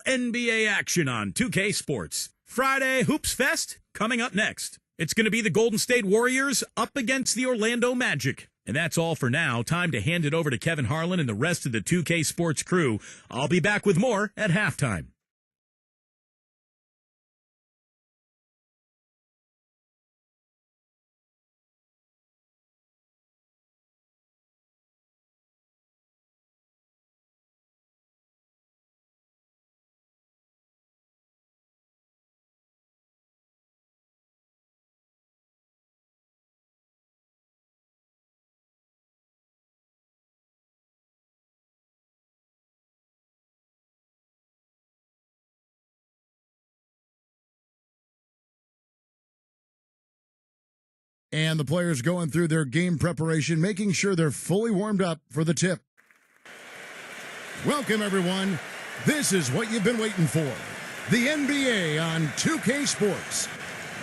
NBA action on 2K Sports. Friday Hoops Fest coming up next. It's going to be the Golden State Warriors up against the Orlando Magic. And that's all for now. Time to hand it over to Kevin Harlan and the rest of the 2K Sports crew. I'll be back with more at halftime. And the players going through their game preparation, making sure they're fully warmed up for the tip. Welcome, everyone. This is what you've been waiting for. The NBA on 2K Sports.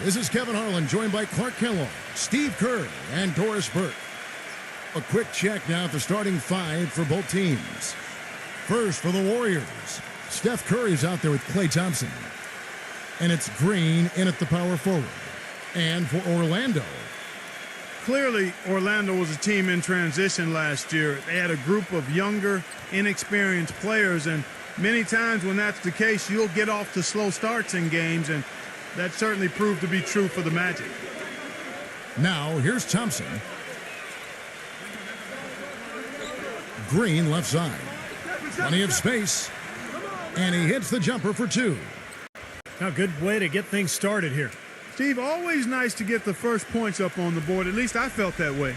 This is Kevin Harlan, joined by Clark Kellogg, Steve Kerr, and Doris Burke. A quick check now at the starting five for both teams. First for the Warriors, Steph Curry's out there with Klay Thompson. And it's Green in at the power forward. And for Orlando, clearly, Orlando was a team in transition last year. They had a group of younger, inexperienced players, and many times when that's the case, you'll get off to slow starts in games, and that certainly proved to be true for the Magic. Now, here's Thompson. Green left side. Plenty of space. And he hits the jumper for two. A good way to get things started here. Steve, always nice to get the first points up on the board. At least I felt that way.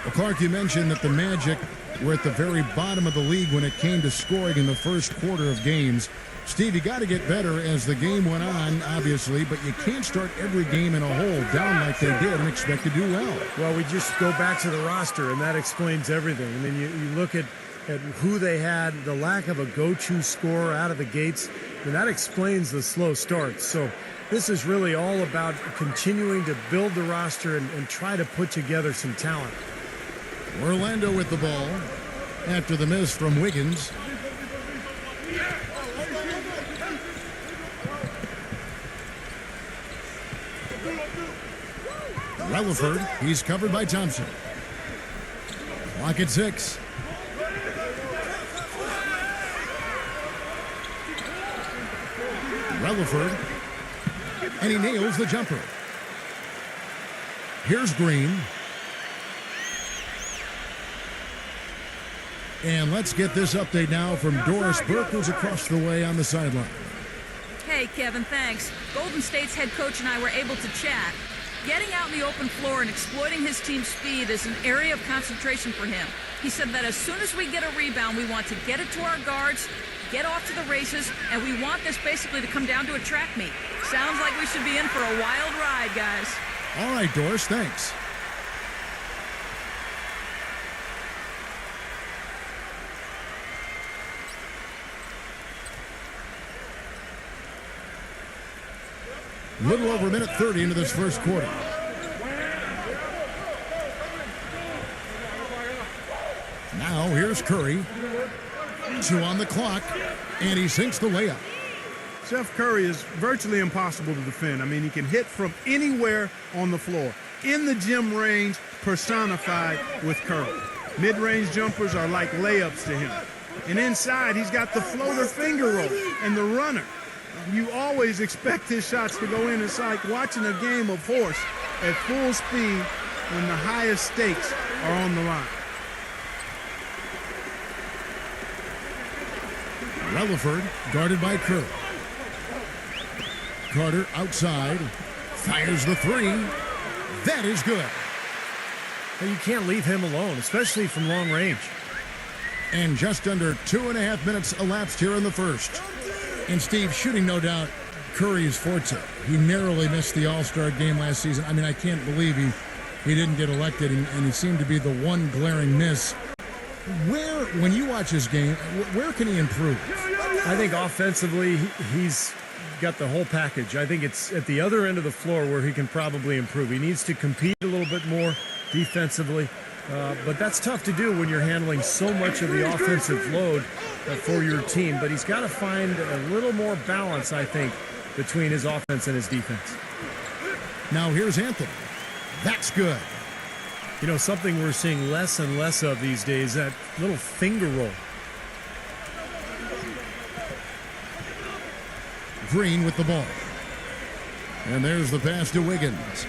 Well, Clark, you mentioned that the Magic were at the very bottom of the league when it came to scoring in the first quarter of games. Steve, you got to get better as the game went on, obviously, but you can't start every game in a hole down like they did and expect to do well. Well, we just go back to the roster, and that explains everything. I mean, you look at who they had, the lack of a go-to scorer out of the gates, and that explains the slow starts. So this is really all about continuing to build the roster and try to put together some talent. Orlando with the ball after the miss from Wiggins. Relaford, he's covered by Thompson. Clock at 6. Relaford, and he nails the jumper. Here's Green. And let's get this update now from Doris Burke, who's across the way on the sideline. Hey, Kevin, thanks. Golden State's head coach and I were able to chat. Getting out in the open floor and exploiting his team's speed is an area of concentration for him. He said that as soon as we get a rebound, we want to get it to our guards, get off to the races, and we want this basically to come down to a track meet. Sounds like we should be in for a wild ride, guys. All right, Doris, thanks. Little over a minute 30 into this first quarter. Now here's Curry. 2 on the clock, and he sinks the layup. Steph Curry is virtually impossible to defend. I mean, he can hit from anywhere on the floor. In the gym range, personified with Curry. Mid-range jumpers are like layups to him. And inside, he's got the floater finger roll and the runner. You always expect his shots to go in. It's like watching a game of horse at full speed when the highest stakes are on the line. Relaford guarded by Kerr. Carter outside, fires the 3. That is good. You can't leave him alone, especially from long range. And just under 2.5 minutes elapsed here in the first. And Steve, shooting no doubt Curry's forte. He narrowly missed the All-Star game last season. I mean, I can't believe he didn't get elected, and he seemed to be the one glaring miss. When you watch his game, where can he improve? I think offensively, he's got the whole package. I think it's at the other end of the floor where he can probably improve. He needs to compete a little bit more defensively, but that's tough to do when you're handling so much of the offensive load for your team, but he's got to find a little more balance, I think, between his offense and his defense. Now here's Anthony. That's good. You know, something we're seeing less and less of these days, that little finger roll. Green with the ball. And there's the pass to Wiggins.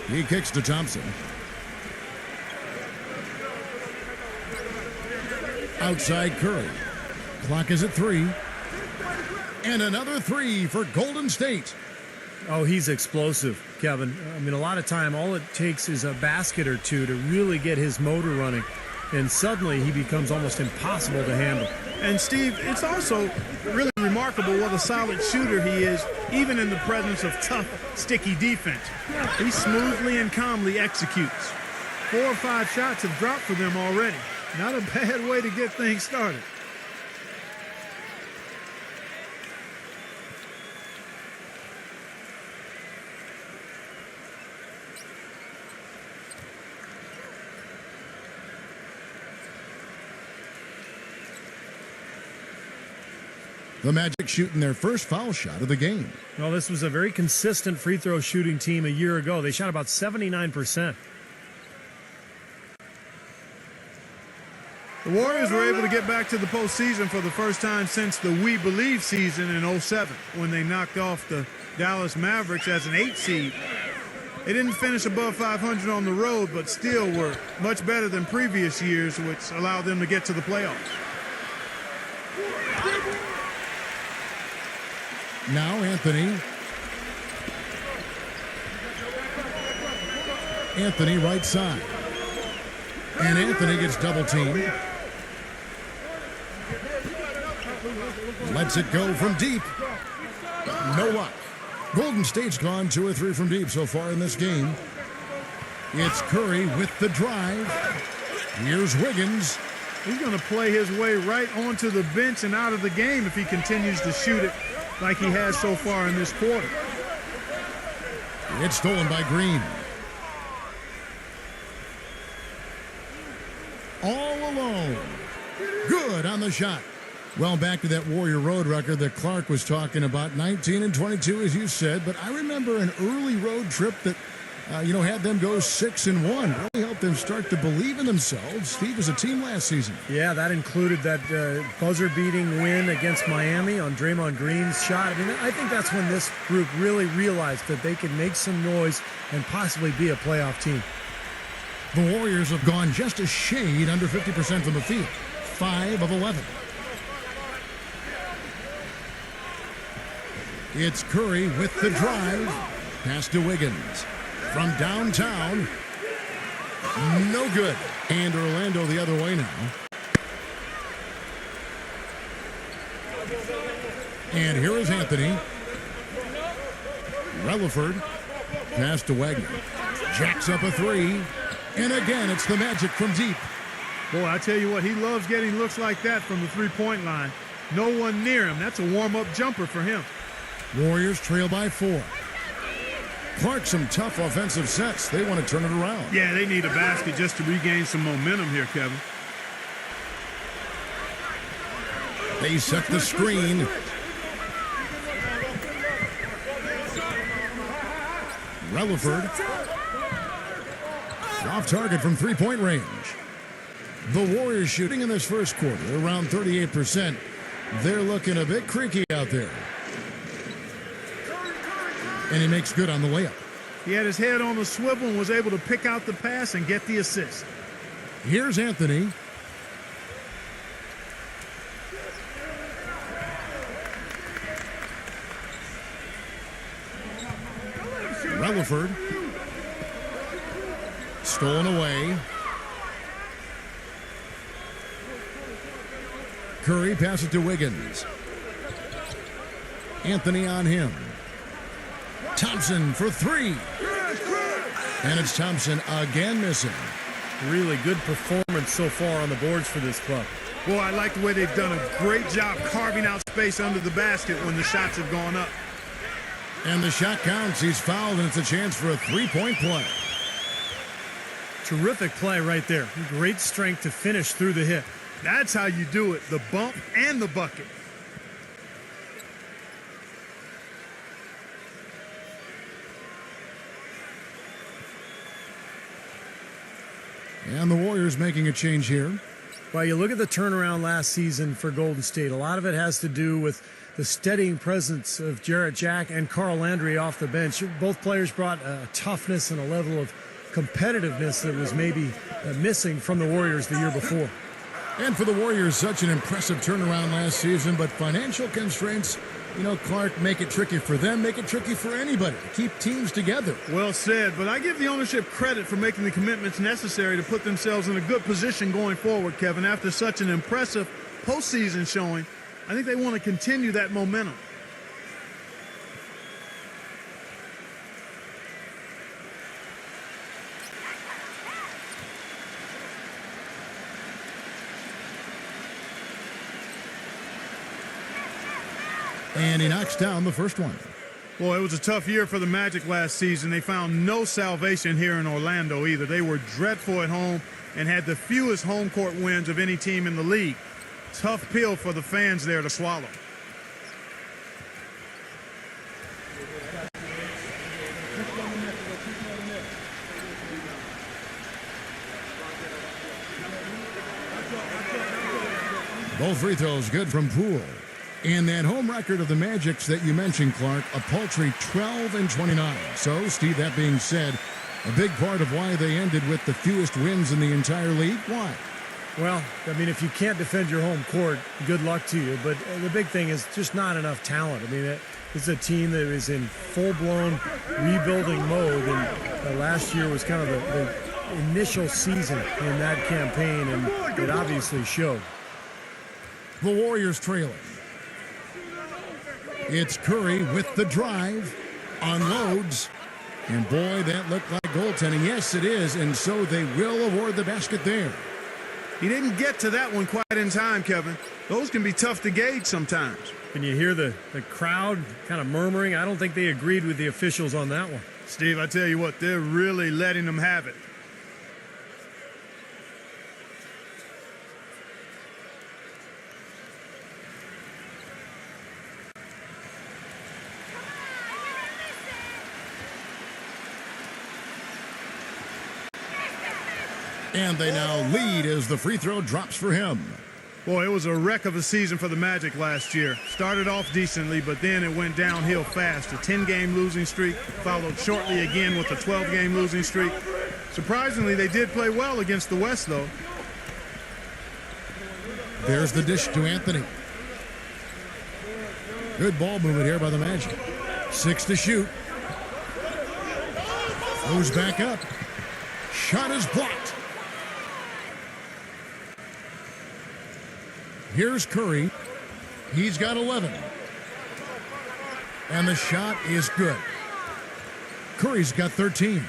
He kicks to Thompson. Outside Curry. Clock is at 3. And another 3 for Golden State. Oh, he's explosive, Kevin. I mean, a lot of time, all it takes is a basket or two to really get his motor running. And suddenly he becomes almost impossible to handle. And Steve, it's also really remarkable what a solid shooter he is, even in the presence of tough, sticky defense. He smoothly and calmly executes. 4 or 5 shots have dropped for them already. Not a bad way to get things started. The Magic shooting their first foul shot of the game. Well, this was a very consistent free throw shooting team a year ago. They shot about 79%. The Warriors were able to get back to the postseason for the first time since the We Believe season in 07, when they knocked off the Dallas Mavericks as an 8 seed. They didn't finish above 500 on the road, but still were much better than previous years, which allowed them to get to the playoffs. Now Anthony. Anthony right side. And Anthony gets double teamed. Lets it go from deep. No luck. Golden State's gone 2 or 3 from deep so far in this game. It's Curry with the drive. Here's Wiggins. He's going to play his way right onto the bench and out of the game if he continues to shoot it like he has so far in this quarter. It's stolen by Green. All alone. Good on the shot. Well, back to that Warrior Road record that Clark was talking about, 19 and 22, as you said. But I remember an early road trip that, had them go 6 and 1. Really helped them start to believe in themselves. Steve, as a team last season. Yeah, that included that buzzer-beating win against Miami on Draymond Green's shot. I mean, I think that's when this group really realized that they could make some noise and possibly be a playoff team. The Warriors have gone just a shade under 50% from the field. 5 of 11. It's Curry with the drive. Pass to Wiggins. From downtown. No good. And Orlando the other way now. And here is Anthony. Relaford. Pass to Wagner. Jacks up a 3. And again, it's the Magic from deep. Boy, I tell you what, he loves getting looks like that from the three-point line. No one near him. That's a warm-up jumper for him. Warriors trail by 4. Clark, some tough offensive sets. They want to turn it around. Yeah, they need a basket just to regain some momentum here, Kevin. They set the screen. Relaford. Off target from three-point range. The Warriors shooting in this first quarter around 38%. They're looking a bit creaky out there. And he makes good on the layup. He had his head on the swivel and was able to pick out the pass and get the assist. Here's Anthony. Relaford. Stolen away. Curry passes to Wiggins. Anthony on him. Thompson for 3. And it's Thompson again missing. Really good performance so far on the boards for this club. Boy, I like the way they've done a great job carving out space under the basket when the shots have gone up. And the shot counts. He's fouled, and it's a chance for a three-point play. Terrific play right there. Great strength to finish through the hit. That's how you do it, the bump and the bucket. And the Warriors making a change here. Well, you look at the turnaround last season for Golden State. A lot of it has to do with the steadying presence of Jarrett Jack and Carl Landry off the bench. Both players brought a toughness and a level of competitiveness that was maybe missing from the Warriors the year before. And for the Warriors, such an impressive turnaround last season, but financial constraints, Clark, make it tricky for them, make it tricky for anybody to keep teams together. Well said, but I give the ownership credit for making the commitments necessary to put themselves in a good position going forward, Kevin. After such an impressive postseason showing, I think they want to continue that momentum. And he knocks down the first one. Boy, it was a tough year for the Magic last season. They found no salvation here in Orlando either. They were dreadful at home and had the fewest home court wins of any team in the league. Tough pill for the fans there to swallow. Both free throws good from Poole. And that home record of the Magic's that you mentioned, Clark, a paltry 12-29. So, Steve, that being said, a big part of why they ended with the fewest wins in the entire league. Why? Well, I mean, if you can't defend your home court, good luck to you. But the big thing is just not enough talent. I mean, this is a team that is in full-blown rebuilding mode. And last year was kind of the initial season in that campaign, and it obviously showed. The Warriors trailing. It's Curry with the drive, unloads, and boy, that looked like goaltending. Yes, it is, and so they will award the basket there. He didn't get to that one quite in time, Kevin. Those can be tough to gauge sometimes. Can you hear the crowd kind of murmuring? I don't think they agreed with the officials on that one. Steve, I tell you what, they're really letting them have it. And they now lead as the free throw drops for him. Boy, it was a wreck of a season for the Magic last year. Started off decently, but then it went downhill fast. A 10-game losing streak, followed shortly again with a 12-game losing streak. Surprisingly, they did play well against the West, though. There's the dish to Anthony. Good ball movement here by the Magic. 6 to shoot. Goes back up. Shot is blocked. Here's Curry. He's got 11. And the shot is good. Curry's got 13.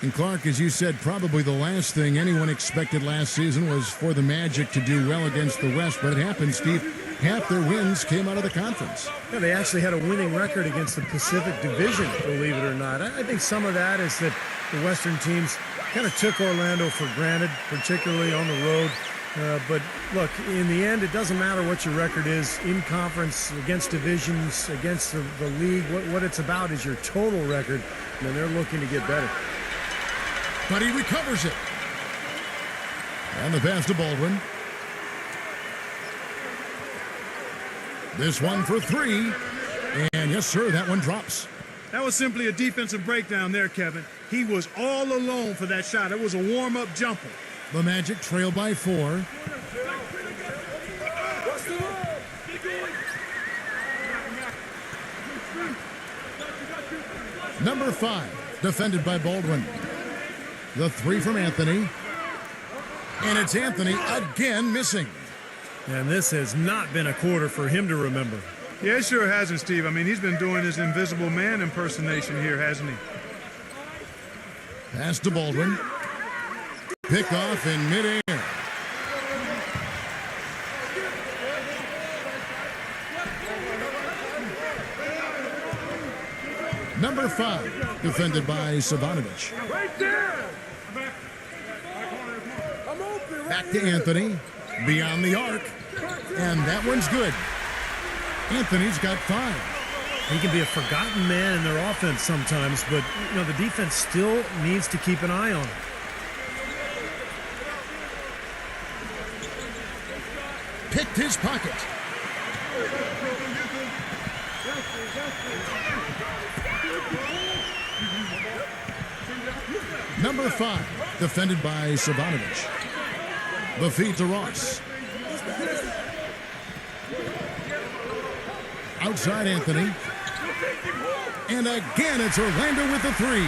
And Clark, as you said, probably the last thing anyone expected last season was for the Magic to do well against the West. But it happened, Steve. Half their wins came out of the conference. Yeah, they actually had a winning record against the Pacific Division, believe it or not. I think some of that is that the Western teams kind of took Orlando for granted, particularly on the road. But look, in the end, it doesn't matter what your record is in conference, against divisions, against the league. What it's about is your total record, and they're looking to get better. But he recovers it. And the pass to Baldwin. This one for 3. And yes, sir, that one drops. That was simply a defensive breakdown there, Kevin. He was all alone for that shot. It was a warm-up jumper. The Magic trail by 4. Number 5, defended by Baldwin. The 3 from Anthony. And it's Anthony again missing. And this has not been a quarter for him to remember. Yeah, it sure hasn't, Steve. I mean, he's been doing his invisible man impersonation here, hasn't he? Pass to Baldwin. Pick off in midair. Number 5, defended by Savanovic. Right there! Back to Anthony. Beyond the arc. And that one's good. Anthony's got 5. He can be a forgotten man in their offense sometimes, but the defense still needs to keep an eye on him. Picked his pocket. Number 5, defended by Savanovic. The feed to Ross. Outside Anthony. And again, it's Orlando with the 3.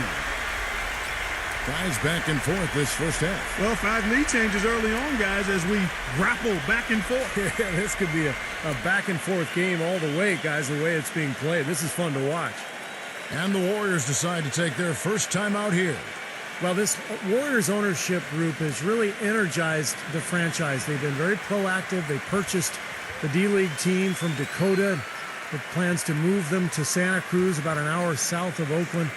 Guys back and forth this first half. Well, 5 lead changes early on, guys, as we grapple back and forth. Yeah, this could be a back and forth game all the way, guys, the way it's being played. This is fun to watch. And the Warriors decide to take their first time out here. Well, this Warriors ownership group has really energized the franchise. They've been very proactive. They purchased the D-League team from Dakota with plans to move them to Santa Cruz, about an hour south of Oakland.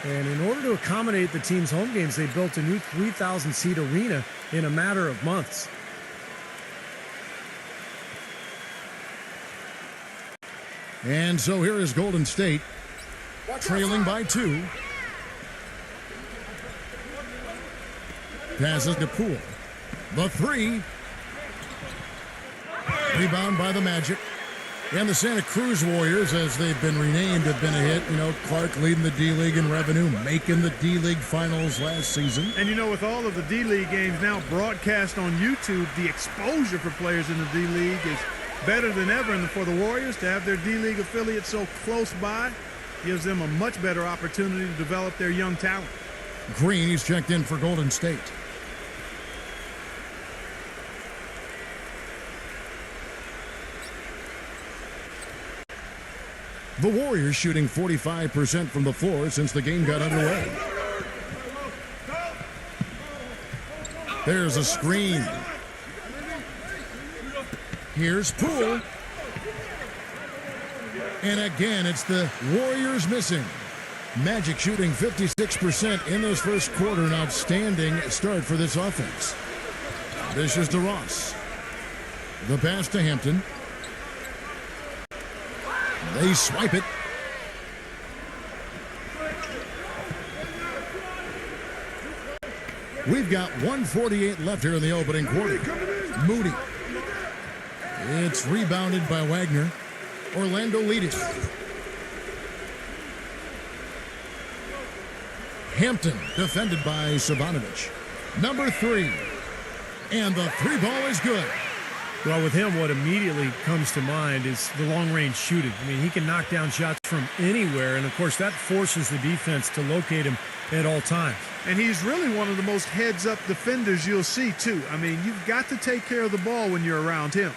And in order to accommodate the team's home games, they built a new 3,000-seat arena in a matter of months. And so here is Golden State, trailing by 2. Passes to Poole. The 3. Rebound by the Magic. And the Santa Cruz Warriors, as they've been renamed, have been a hit. Clark leading the D-League in revenue, making the D-League finals last season. And with all of the D-League games now broadcast on YouTube, the exposure for players in the D-League is better than ever. And for the Warriors to have their D-League affiliate so close by gives them a much better opportunity to develop their young talent. Green, he's checked in for Golden State. The Warriors shooting 45% from the floor since the game got underway. There's a screen. Here's Poole. And again, it's the Warriors missing. Magic shooting 56% in this first quarter. An outstanding start for this offense. This is to Ross. The pass to Hampton. They swipe it. We've got 1:48 left here in the opening quarter. Moody. It's rebounded by Wagner. Orlando leading. Hampton defended by Savanovic. Number 3. And the 3 ball is good. Well, with him, what immediately comes to mind is the long-range shooting. He can knock down shots from anywhere, and, of course, that forces the defense to locate him at all times. And he's really one of the most heads-up defenders you'll see, too. You've got to take care of the ball when you're around him.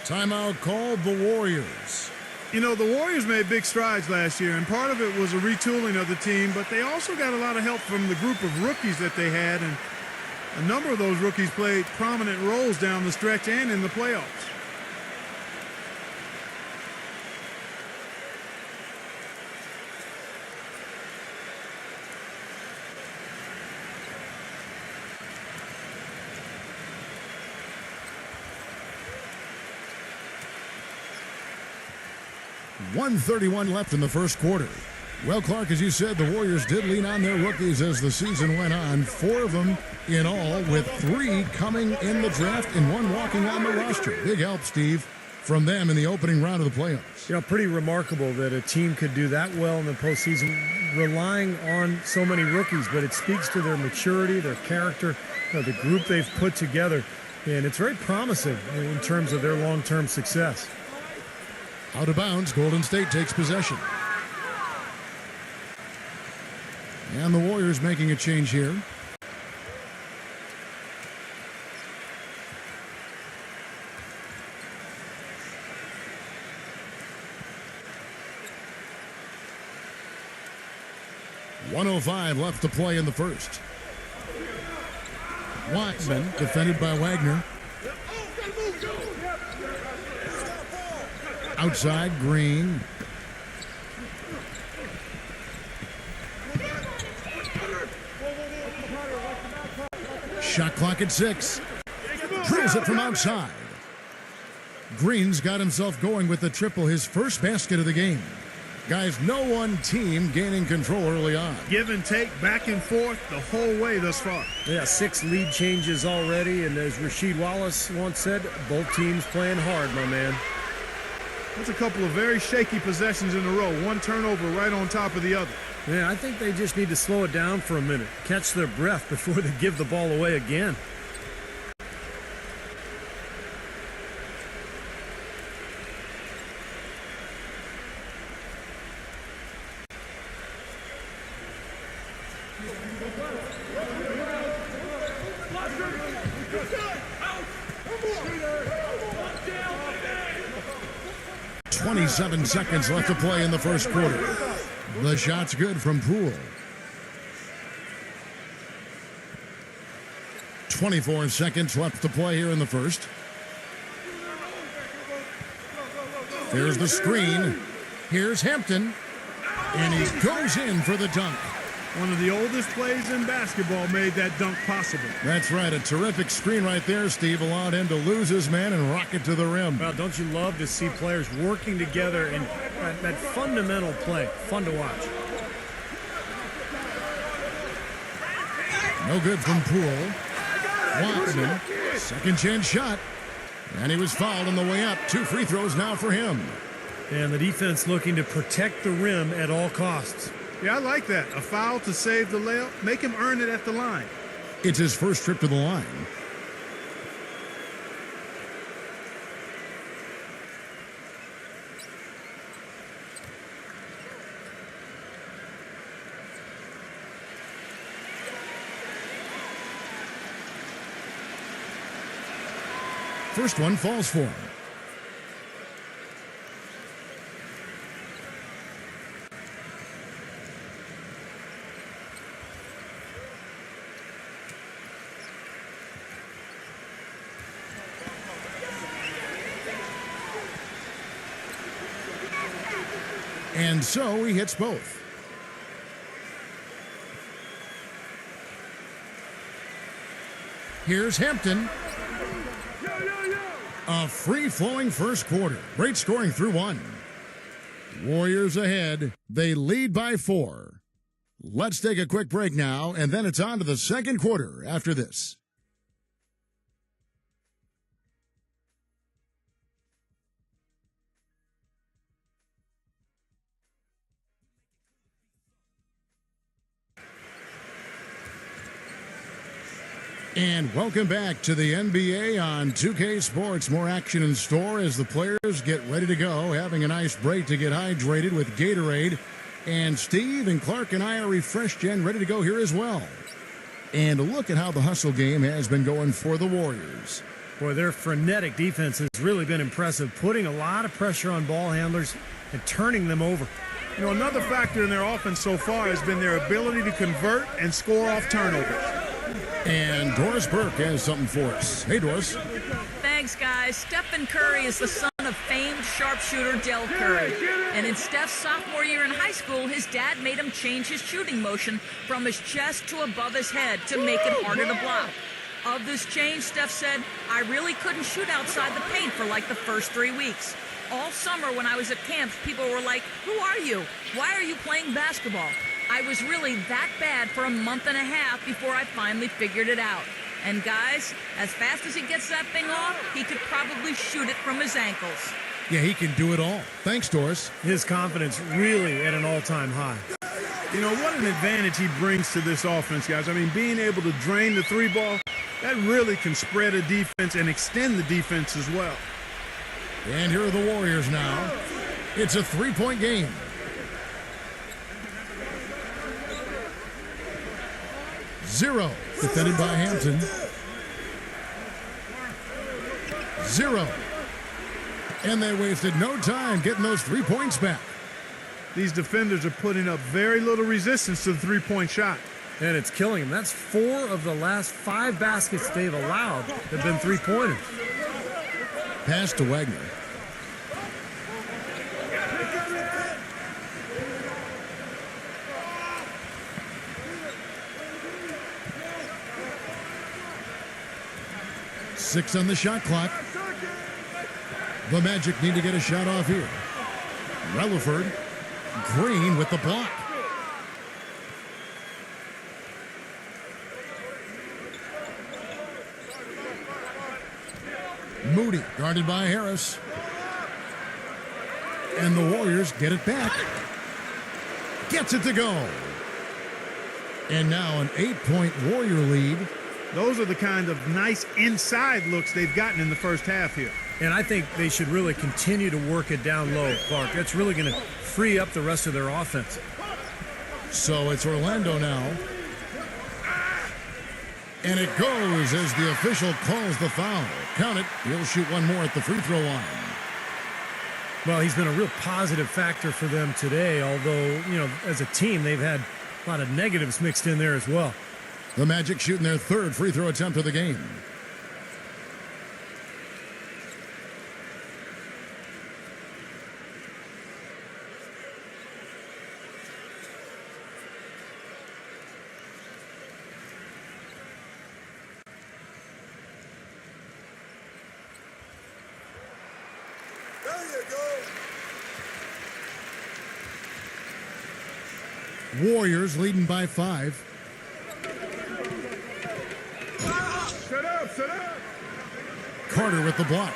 Timeout called the Warriors. The Warriors made big strides last year, and part of it was a retooling of the team, but they also got a lot of help from the group of rookies that they had, and a number of those rookies played prominent roles down the stretch and in the playoffs. .131 left in the first quarter. Well, Clark, as you said, the Warriors did lean on their rookies as the season went on. 4 of them in all, with 3 coming in the draft and 1 walking on the roster. Big help, Steve, from them in the opening round of the playoffs. Pretty remarkable that a team could do that well in the postseason, relying on so many rookies, but it speaks to their maturity, their character, the group they've put together, and it's very promising in terms of their long-term success. Out of bounds, Golden State takes possession. And the Warriors making a change here. .105 left to play in the first. Watson defended by Wagner. Outside, Green. Shot clock at 6. drills it from outside. Green's got himself going with the triple, his first basket of the game. Guys, no one team gaining control early on. Give and take, back and forth the whole way thus far. Yeah, 6 lead changes already, and as Rasheed Wallace once said, both teams playing hard, my man. That's a couple of very shaky possessions in a row. One turnover right on top of the other. Yeah, I think they just need to slow it down for a minute, catch their breath before they give the ball away again. .27 seconds left to play in the first quarter. The shot's good from Poole. 24 seconds left to play here in the first. Here's the screen. Here's Hampton. And he goes in for the dunk. One of the oldest plays in basketball made that dunk possible. That's right. A terrific screen right there, Steve. Allowed him to lose his man and rock it to the rim. Well, don't you love to see players working together in that fundamental play? Fun to watch. No good from Poole. Watson, second chance shot. And he was fouled on the way up. 2 free throws now for him. And the defense looking to protect the rim at all costs. Yeah, I like that. A foul to save the layup. Make him earn it at the line. It's his first trip to the line. First one falls for him. And so he hits both. Here's Hampton. A free-flowing first quarter. Great scoring through 1. Warriors ahead. They lead by 4. Let's take a quick break now, and then it's on to the second quarter after this. And welcome back to the NBA on 2K Sports. More action in store as the players get ready to go, having a nice break to get hydrated with Gatorade. And Steve and Clark and I are refreshed and ready to go here as well. And look at how the hustle game has been going for the Warriors. Boy, their frenetic defense has really been impressive, putting a lot of pressure on ball handlers and turning them over. You know, another factor in their offense so far has been their ability to convert and score off turnovers. And Doris Burke has something for us. Hey, Doris. Thanks, guys. Stephen Curry is the son of famed sharpshooter Del Curry. And in Steph's sophomore year in high school, his dad made him change his shooting motion from his chest to above his head to make it harder to block. Of this change, Steph said, I really couldn't shoot outside the paint for like the first 3 weeks. All summer when I was at camps, people were like, who are you? Why are you playing basketball? I was really that bad for a month and a half before I finally figured it out. And guys, as fast as he gets that thing off, he could probably shoot it from his ankles. Yeah, he can do it all. Thanks, Doris. His confidence really at an all-time high. You know, what an advantage he brings to this offense, guys. I mean, being able to drain the 3 ball, that really can spread a defense and extend the defense as well. And here are the Warriors now. It's a 3-point game. Zero, defended by Hampton. 0. And they wasted no time getting those 3 points back. These defenders are putting up very little resistance to the 3-point shot. And it's killing them. That's 4 of the last 5 baskets they've allowed have been 3-pointers. Pass to Wagner. 6 on the shot clock. The Magic need to get a shot off here. Relaford. Green with the block. Moody guarded by Harris. And the Warriors get it back. Gets it to go. And now an 8-point Warrior lead. Those are the kind of nice inside looks they've gotten in the first half here. And I think they should really continue to work it down low, Clark. That's really going to free up the rest of their offense. So it's Orlando now. And it goes as the official calls the foul. Count it. He'll shoot one more at the free throw line. Well, he's been a real positive factor for them today, although, as a team, they've had a lot of negatives mixed in there as well. The Magic shooting their third free throw attempt of the game. Warriors leading by 5. Set up. Carter with the block.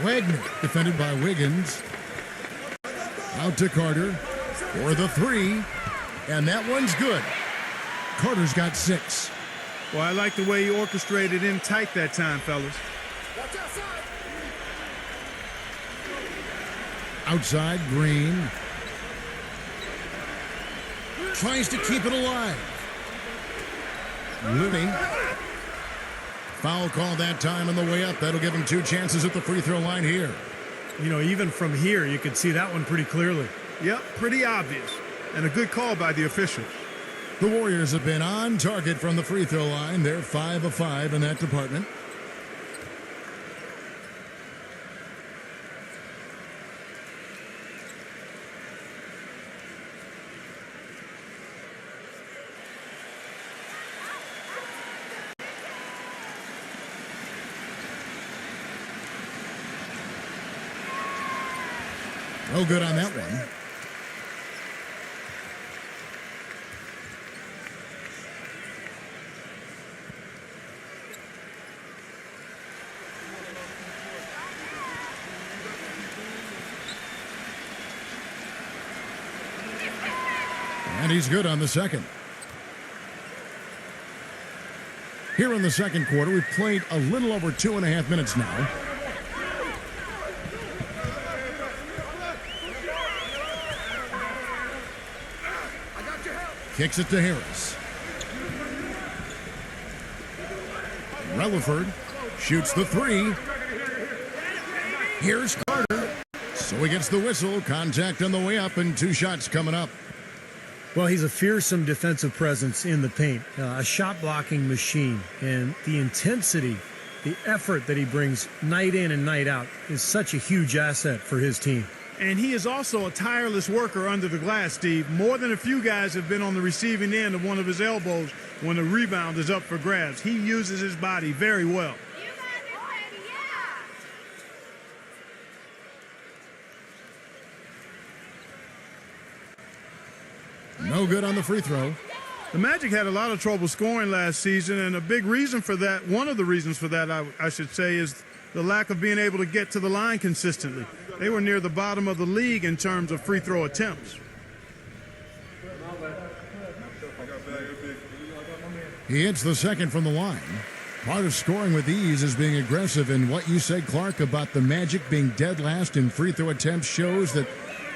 Wagner defended by Wiggins. Out to Carter for the 3. And that one's good. Carter's got 6. Well, I like the way he orchestrated in tight that time, fellas. Outside, Green. Tries to keep it alive. Looney. Foul call that time on the way up. That'll give him 2 chances at the free throw line here. Even from here, you could see that one pretty clearly. Yep, pretty obvious. And a good call by the officials. The Warriors have been on target from the free throw line. They're 5 of 5 in that department. No good on that one. And he's good on the second. Here in the second quarter, we've played a little over 2.5 minutes now. Kicks it to Harris. Relaford shoots the 3. Here's Carter. So he gets the whistle. Contact on the way up and 2 shots coming up. Well, he's a fearsome defensive presence in the paint, a shot-blocking machine, and the intensity, the effort that he brings night in and night out is such a huge asset for his team. And he is also a tireless worker under the glass, Steve. More than a few guys have been on the receiving end of one of his elbows when a rebound is up for grabs. He uses his body very well. No good on the free throw. The Magic had a lot of trouble scoring last season, and a big reason for that, one of the reasons for that, I should say, is the lack of being able to get to the line consistently. They were near the bottom of the league in terms of free throw attempts. He hits the second from the line. Part of scoring with ease is being aggressive, and what you said, Clark, about the Magic being dead last in free throw attempts shows that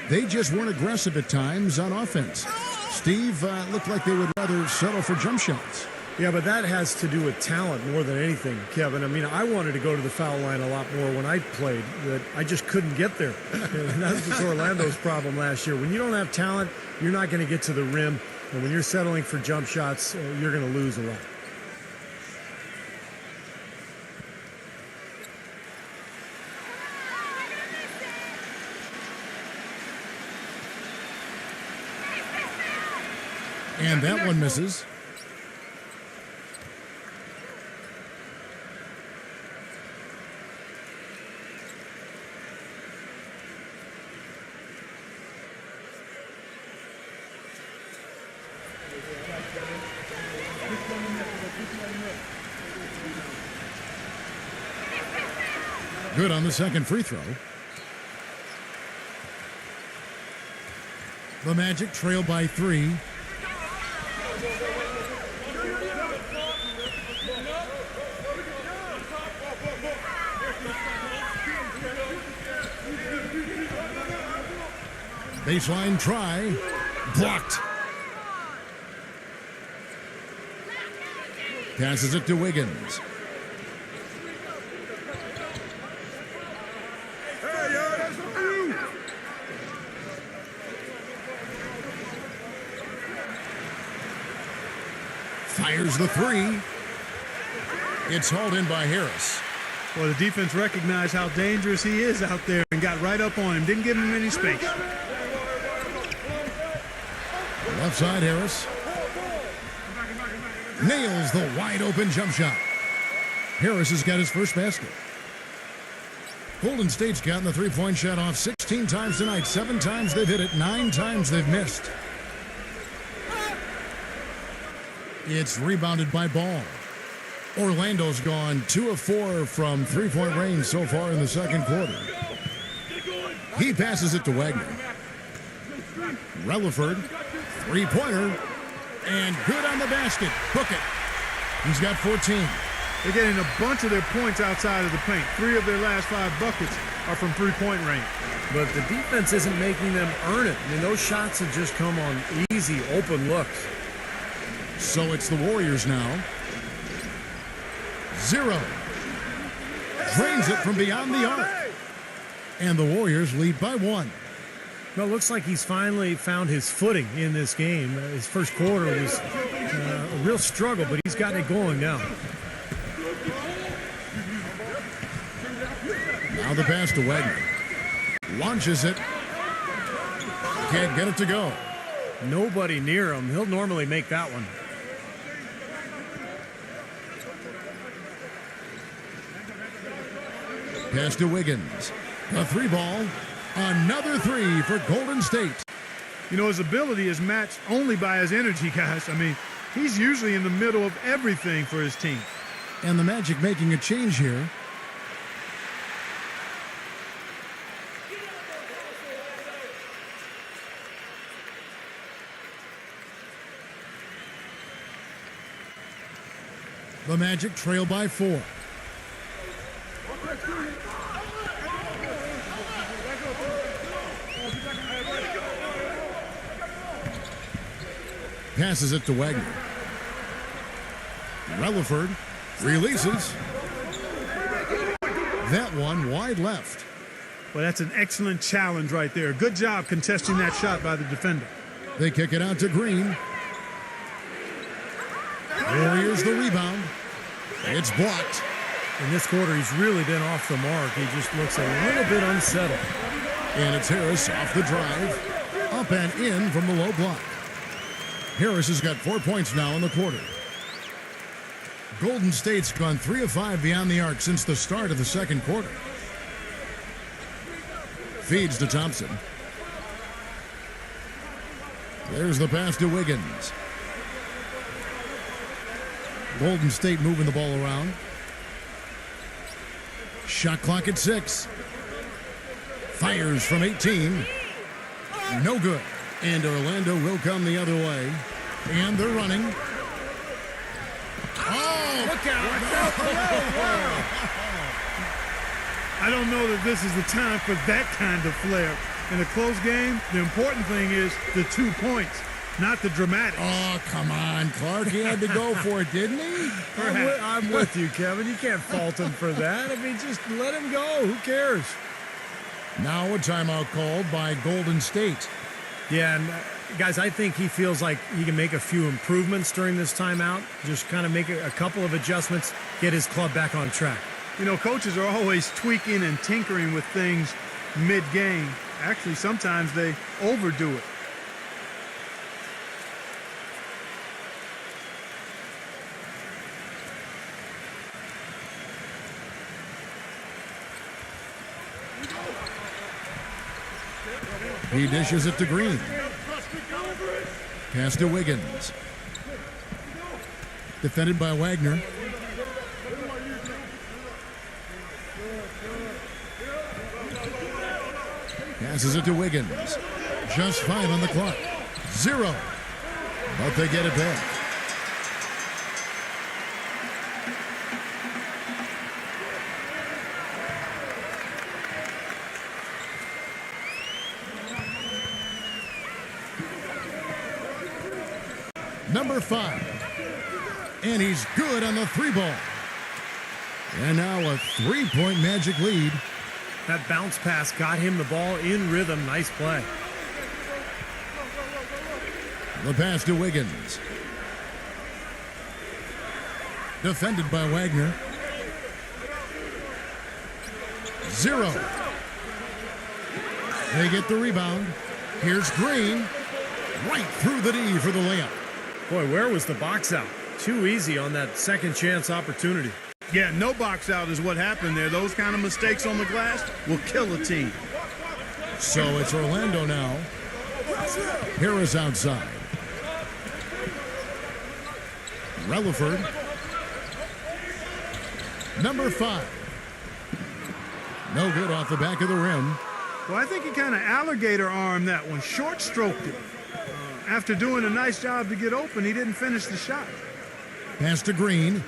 they just weren't aggressive at times on offense. Steve, looked like they would rather settle for jump shots. Yeah, but that has to do with talent more than anything, Kevin. I mean, I wanted to go to the foul line a lot more when I played, that I just couldn't get there. And that was Orlando's problem last year. When you don't have talent, you're not going to get to the rim. And when you're settling for jump shots, you're going to lose a lot. And that one misses. Good on the second free throw. The Magic trail by 3. Baseline try. Blocked. Passes it to Wiggins. Fires the 3. It's hauled in by Harris. Well, the defense recognized how dangerous he is out there and got right up on him. Didn't give him any space. Left side, Harris. Nails the wide open jump shot. Harris has got his first basket. Golden State's gotten the three-point shot off 16 times tonight. 7 times they've hit it, 9 times they've missed. It's rebounded by Ball. Orlando's gone 2 of 4 from three-point range so far in the second quarter. He passes it to Wagner. Relaford, three-pointer, and good on the basket. Hook it. He's got 14. They're getting a bunch of their points outside of the paint. 3 of their last 5 buckets are from three-point range. But the defense isn't making them earn it. I mean, those shots have just come on easy, open looks. So it's the Warriors now. 0. Drains it from beyond the arc. And the Warriors lead by 1. Well, it looks like he's finally found his footing in this game. His first quarter was a real struggle, but he's gotten it going now. Now the pass to Wagner. Launches it. Can't get it to go. Nobody near him. He'll normally make that one. Pass to Wiggins. A 3-ball. Another 3 for Golden State. You know, his ability is matched only by his energy, guys. I mean, he's usually in the middle of everything for his team. And the Magic making a change here. The Magic trail by 4. Passes it to Wagner. Relaford releases. That one wide left. Well, that's an excellent challenge right there. Good job contesting that shot by the defender. They kick it out to Green. Warriors the rebound. It's blocked. In this quarter, he's really been off the mark. He just looks a little bit unsettled. And it's Harris off the drive. Up and in from the low block. Harris has got 4 points now in the quarter. Golden State's gone 3 of 5 beyond the arc since the start of the second quarter. Feeds to Thompson. There's the pass to Wiggins. Golden State moving the ball around. Shot clock at 6. Fires from 18. No good. And Orlando will come the other way. And they're running. Oh, look out. I don't know that this is the time for that kind of flair. In a close game, the important thing is the 2 points, not the dramatic. Oh, come on, Clark. He had to go for it, didn't he? I'm with you, Kevin. You can't fault him for that. I mean, just let him go. Who cares? Now a timeout called by Golden State. Yeah, and guys, I think he feels like he can make a few improvements during this timeout. Just kind of make a couple of adjustments, get his club back on track. You know, coaches are always tweaking and tinkering with things mid-game. Actually, sometimes they overdo it. He dishes it to Green. Pass to Wiggins. Defended by Wagner. Passes it to Wiggins. Just 5 on the clock. 0. But they get it back. Number 5. And he's good on the 3-ball. And now a 3-point Magic lead. That bounce pass got him the ball in rhythm. Nice play. The pass to Wiggins. Defended by Wagner. 0. They get the rebound. Here's Green. Right through the D for the layup. Boy, where was the box out? Too easy on that second chance opportunity. Yeah, no box out is what happened there. Those kind of mistakes on the glass will kill a team. So it's Orlando now. Harris outside. Relaford. Number 5. No good off the back of the rim. Well, I think he kind of alligator armed that one, short stroked it. After doing a nice job to get open, he didn't finish the shot. Pass to Green.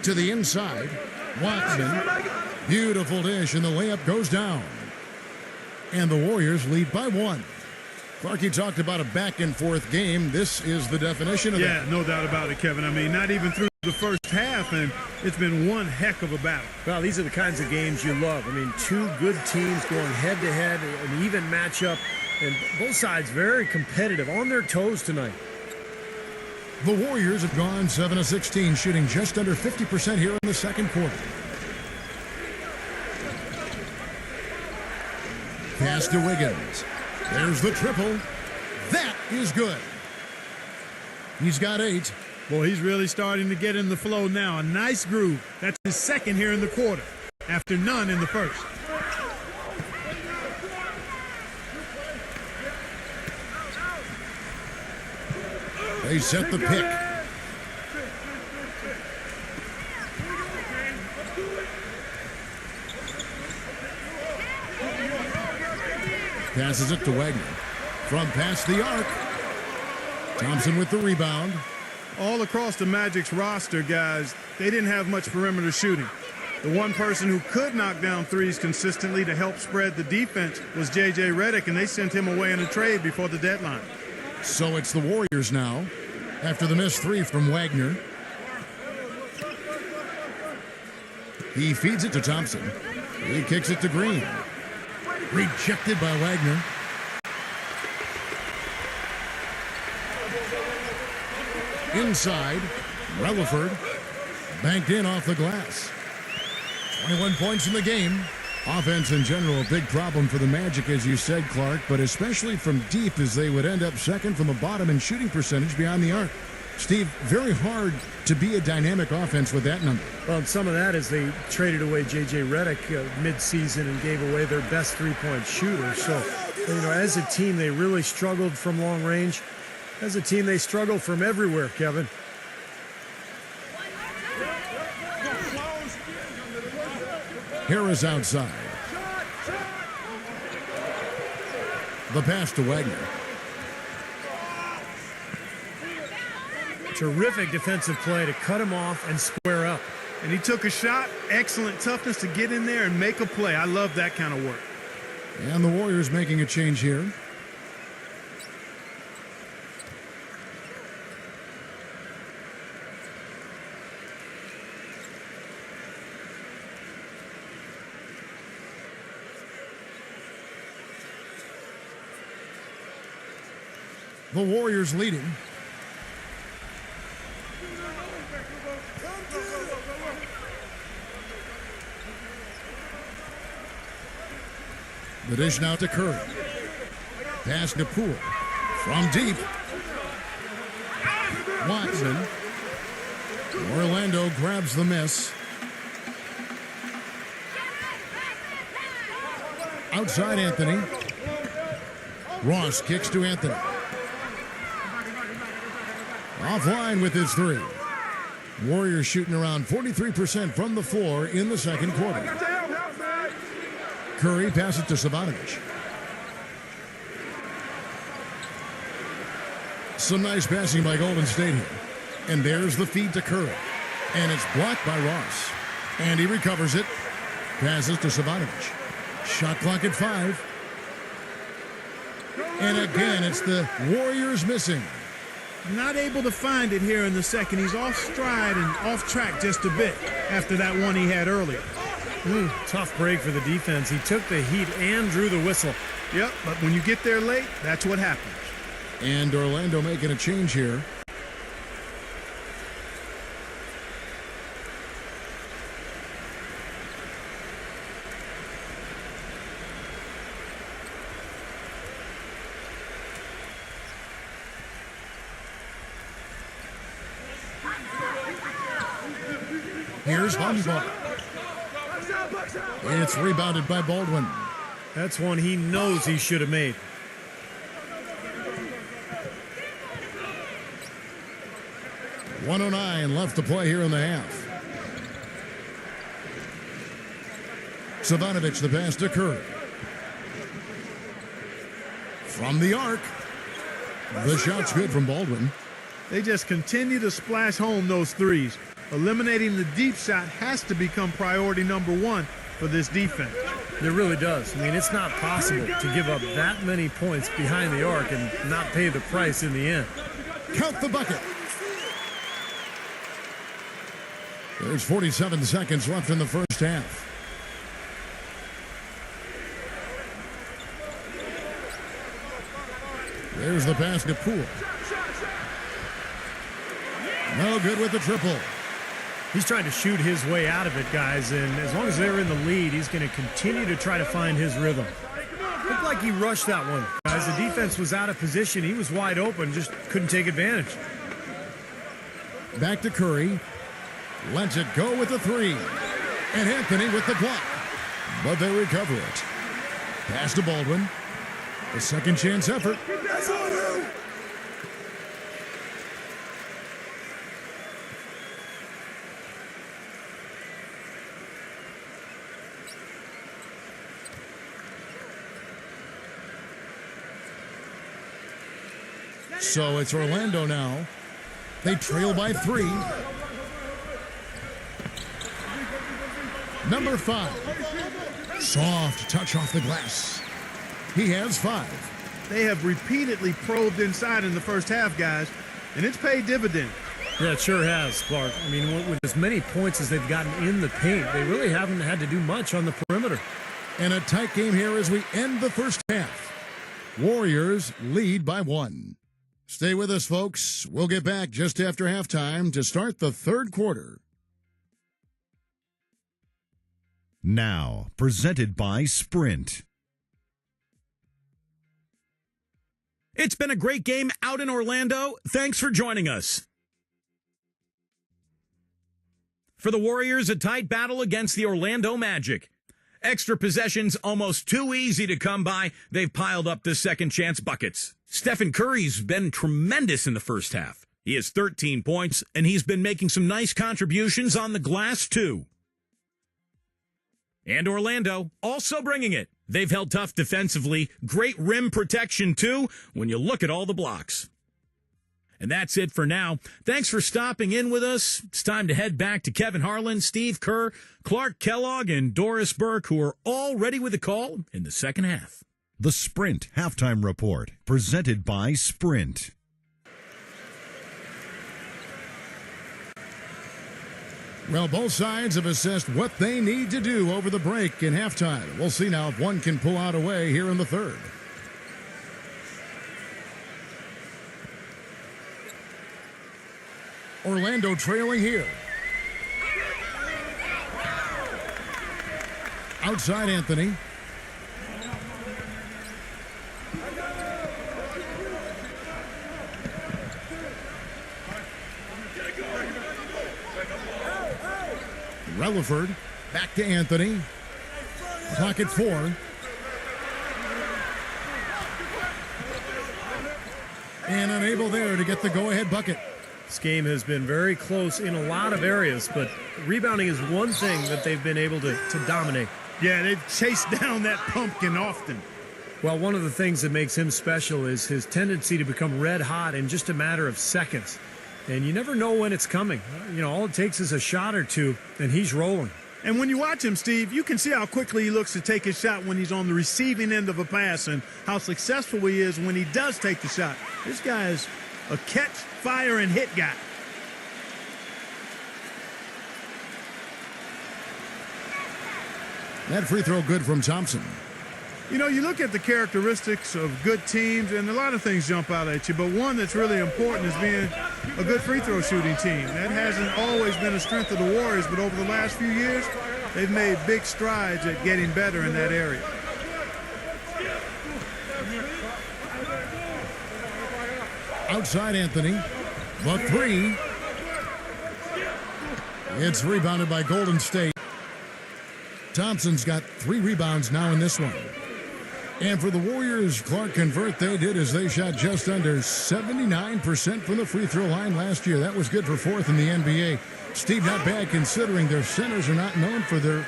To the inside. Watson. Beautiful dish, and the layup goes down. And the Warriors lead by 1. Clarkie talked about a back-and-forth game. This is the definition of that. Yeah, no doubt about it, Kevin. I mean, not even through the first half, and it's been one heck of a battle. Well, these are the kinds of games you love. I mean, two good teams going head-to-head, an even matchup, and both sides very competitive, on their toes tonight. The Warriors have gone 7 of 16, shooting just under 50% here in the second quarter. Pass to Wiggins. There's the triple. That is good. He's got 8. Boy, he's really starting to get in the flow now. A nice groove. That's his second here in the quarter, after none in the first. They set the pick. Passes it to Wagner. From past the arc. Thompson with the rebound. All across the Magic's roster, guys, they didn't have much perimeter shooting. The one person who could knock down threes consistently to help spread the defense was J.J. Redick, and they sent him away in a trade before the deadline. So it's the Warriors now, after the missed 3 from Wagner. He feeds it to Thompson. He kicks it to Green. Rejected by Wagner. Inside, Relaford. Banked in off the glass. 21 points in the game. Offense in general, a big problem for the Magic, as you said, Clark, but especially from deep, as they would end up second from the bottom in shooting percentage beyond the arc. Steve, very hard to be a dynamic offense with that number. Well, and some of that is they traded away J.J. Redick mid-season and gave away their best three-point shooter. So, as a team, they really struggled from long range. As a team, they struggled from everywhere, Kevin. Harris outside. The pass to Wagner. Terrific defensive play to cut him off and square up. And he took a shot. Excellent toughness to get in there and make a play. I love that kind of work. And the Warriors making a change here. The Warriors leading. The dish now to Curry. Pass to Poole. From deep. Watson. Orlando grabs the miss. Outside Anthony. Ross kicks to Anthony. Offline with his three. Warriors shooting around 43% from the floor in the second quarter. Curry passes to Savanovic. Some nice passing by Golden State here. And there's the feed to Curry. And it's blocked by Ross. And he recovers it. Passes to Savanovic. Shot clock at 5. And again, it's the Warriors missing. Not able to find it here in the second. He's off stride and off track just a bit after that one he had earlier. Tough break for the defense. He took the heat and drew the whistle. Yep, but when you get there late, that's what happens. And Orlando making a change here. Here's Bumba. It's rebounded by Baldwin. That's one he knows he should have made. .109 left to play here in the half. Savanovic the pass to Curry. From the arc. The shot's good from Baldwin. They just continue to splash home those threes. Eliminating the deep shot has to become priority number one for this defense. It really does. I mean, it's not possible to give up that many points behind the arc and not pay the price in the end. Count the bucket. There's 47 seconds left in the first half. There's the pass to Poole. No good with the triple. He's trying to shoot his way out of it, guys, and as long as they're in the lead, he's going to continue to try to find his rhythm. Looked like he rushed that one, guys. The defense was out of position. He was wide open, just couldn't take advantage. Back to Curry. Lets it go with the three. And Anthony with the block. But they recover it. Pass to Baldwin. A second chance effort. So it's Orlando now. They trail by 3. Number 5. Soft touch off the glass. He has 5. They have repeatedly probed inside in the first half, guys, and it's paid dividends. Yeah, it sure has, Clark. I mean, with as many points as they've gotten in the paint, they really haven't had to do much on the perimeter. And a tight game here as we end the first half. Warriors lead by 1. Stay with us, folks. We'll get back just after halftime to start the third quarter. Now, presented by Sprint. It's been a great game out in Orlando. Thanks for joining us. For the Warriors, a tight battle against the Orlando Magic. Extra possessions almost too easy to come by. They've piled up the second chance buckets. Stephen Curry's been tremendous in the first half. He has 13 points, and he's been making some nice contributions on the glass, too. And Orlando also bringing it. They've held tough defensively. Great rim protection, too, when you look at all the blocks. And that's it for now. Thanks for stopping in with us. It's time to head back to Kevin Harlan, Steve Kerr, Clark Kellogg, and Doris Burke, who are all ready with the call in the second half. The Sprint Halftime Report, presented by Sprint. Well, both sides have assessed what they need to do over the break in halftime. We'll see now if one can pull out a way here in the third. Orlando trailing here. Outside Anthony. Relaford back to Anthony. Clock at 4. And unable there to get the go-ahead bucket. This game has been very close in a lot of areas, but rebounding is one thing that they've been able to dominate. Yeah, they've chased down that pumpkin often. Well, one of the things that makes him special is his tendency to become red hot in just a matter of seconds. And you never know when it's coming. You know, all it takes is a shot or two, and he's rolling. And when you watch him, Steve, you can see how quickly he looks to take his shot when he's on the receiving end of a pass and how successful he is when he does take the shot. This guy is a catch, fire, and hit guy. That free throw good from Thompson. You know, you look at the characteristics of good teams, and a lot of things jump out at you, but one that's really important is being a good free throw shooting team. That hasn't always been a strength of the Warriors, but over the last few years, they've made big strides at getting better in that area. Outside Anthony. The three. It's rebounded by Golden State. Thompson's got 3 rebounds now in this one. And for the Warriors, Clark convert, they did as they shot just under 79% from the free throw line last year. That was good for 4th in the NBA. Steve, not bad considering their centers are not known for their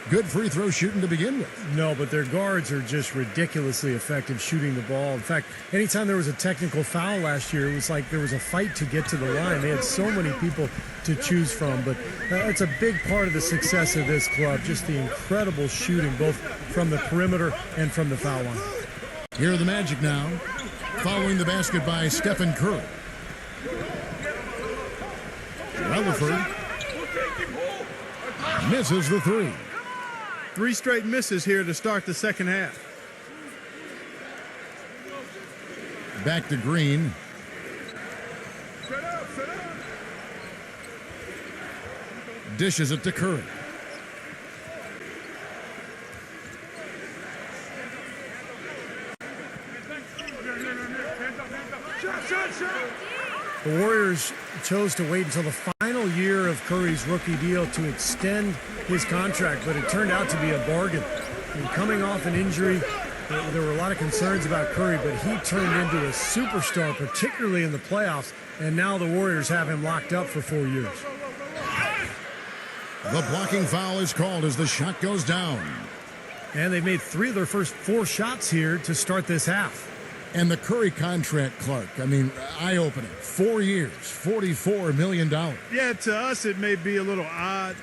good free throw shooting to begin with. No, but their guards are just ridiculously effective shooting the ball. In fact, anytime there was a technical foul last year, it was like there was a fight to get to the line. They had so many people to choose from, but it's a big part of the success of this club, just the incredible shooting, both from the perimeter and from the foul line. Here are the Magic now, following the basket by Stephen Curry. Rutherford misses the 3. 3 straight misses here to start the second half. Back to Green. Dishes it to Curry. The Warriors chose to wait until the final year of Curry's rookie deal to extend his contract, but it turned out to be a bargain. And coming off an injury, there were a lot of concerns about Curry, but he turned into a superstar, particularly in the playoffs, and now the Warriors have him locked up for 4 years. The blocking foul is called as the shot goes down. And they've made 3 of their first 4 shots here to start this half. And the Curry contract, Clark, I mean, eye-opening. 4 years, $44 million. Yeah, to us it may be a little odd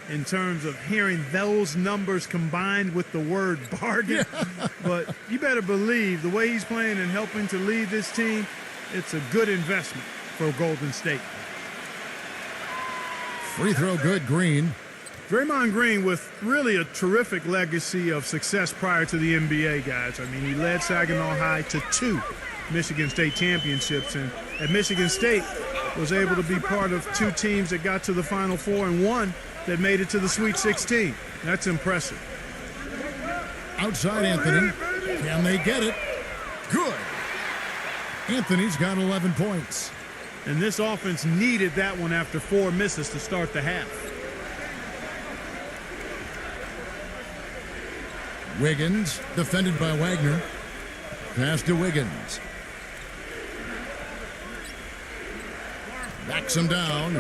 in terms of hearing those numbers combined with the word bargain. But you better believe the way he's playing and helping to lead this team, it's a good investment for Golden State. Free throw good, Green. Draymond Green with really a terrific legacy of success prior to the NBA, guys. I mean, he led Saginaw High to 2 Michigan State championships, and at Michigan State was able to be part of 2 teams that got to the Final Four and 1 that made it to the Sweet 16. That's impressive. Outside Anthony. Can they get it? Good. Anthony's got 11 points. And this offense needed that one after 4 misses to start the half. Wiggins, defended by Wagner. Pass to Wiggins. Backs him down.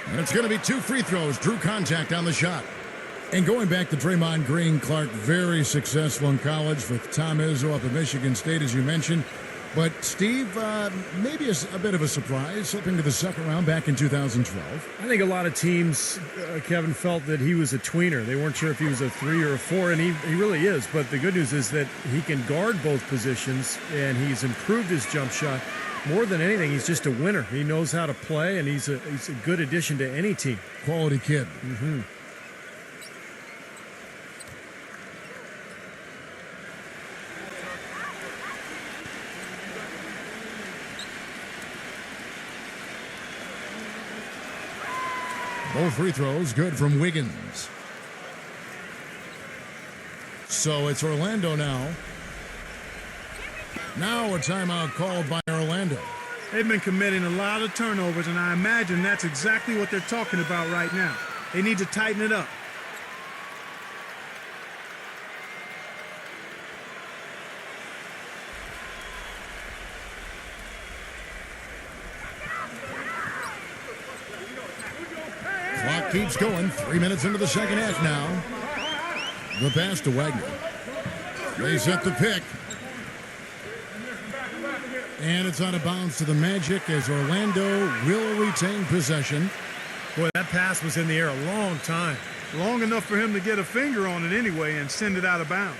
And it's going to be 2 free throws. Drew contact on the shot. And going back to Draymond Green, Clark, very successful in college with Tom Izzo up at Michigan State, as you mentioned. But, Steve, maybe a bit of a surprise, slipping to the second round back in 2012. I think a lot of teams, Kevin, felt that he was a tweener. They weren't sure if he was a 3 or a 4, and he really is. But the good news is that he can guard both positions, and he's improved his jump shot. More than anything, he's just a winner. He knows how to play, and he's a good addition to any team. Quality kid. Mm-hmm. Both free throws good from Wiggins. So it's Orlando now. Now a timeout called by Orlando. They've been committing a lot of turnovers, and I imagine that's exactly what they're talking about right now. They need to tighten it up. keeps going. 3 minutes into the second half now. The pass to Wagner. They set the pick. And it's out of bounds to the Magic as Orlando will retain possession. Boy, that pass was in the air a long time. Long enough for him to get a finger on it anyway and send it out of bounds.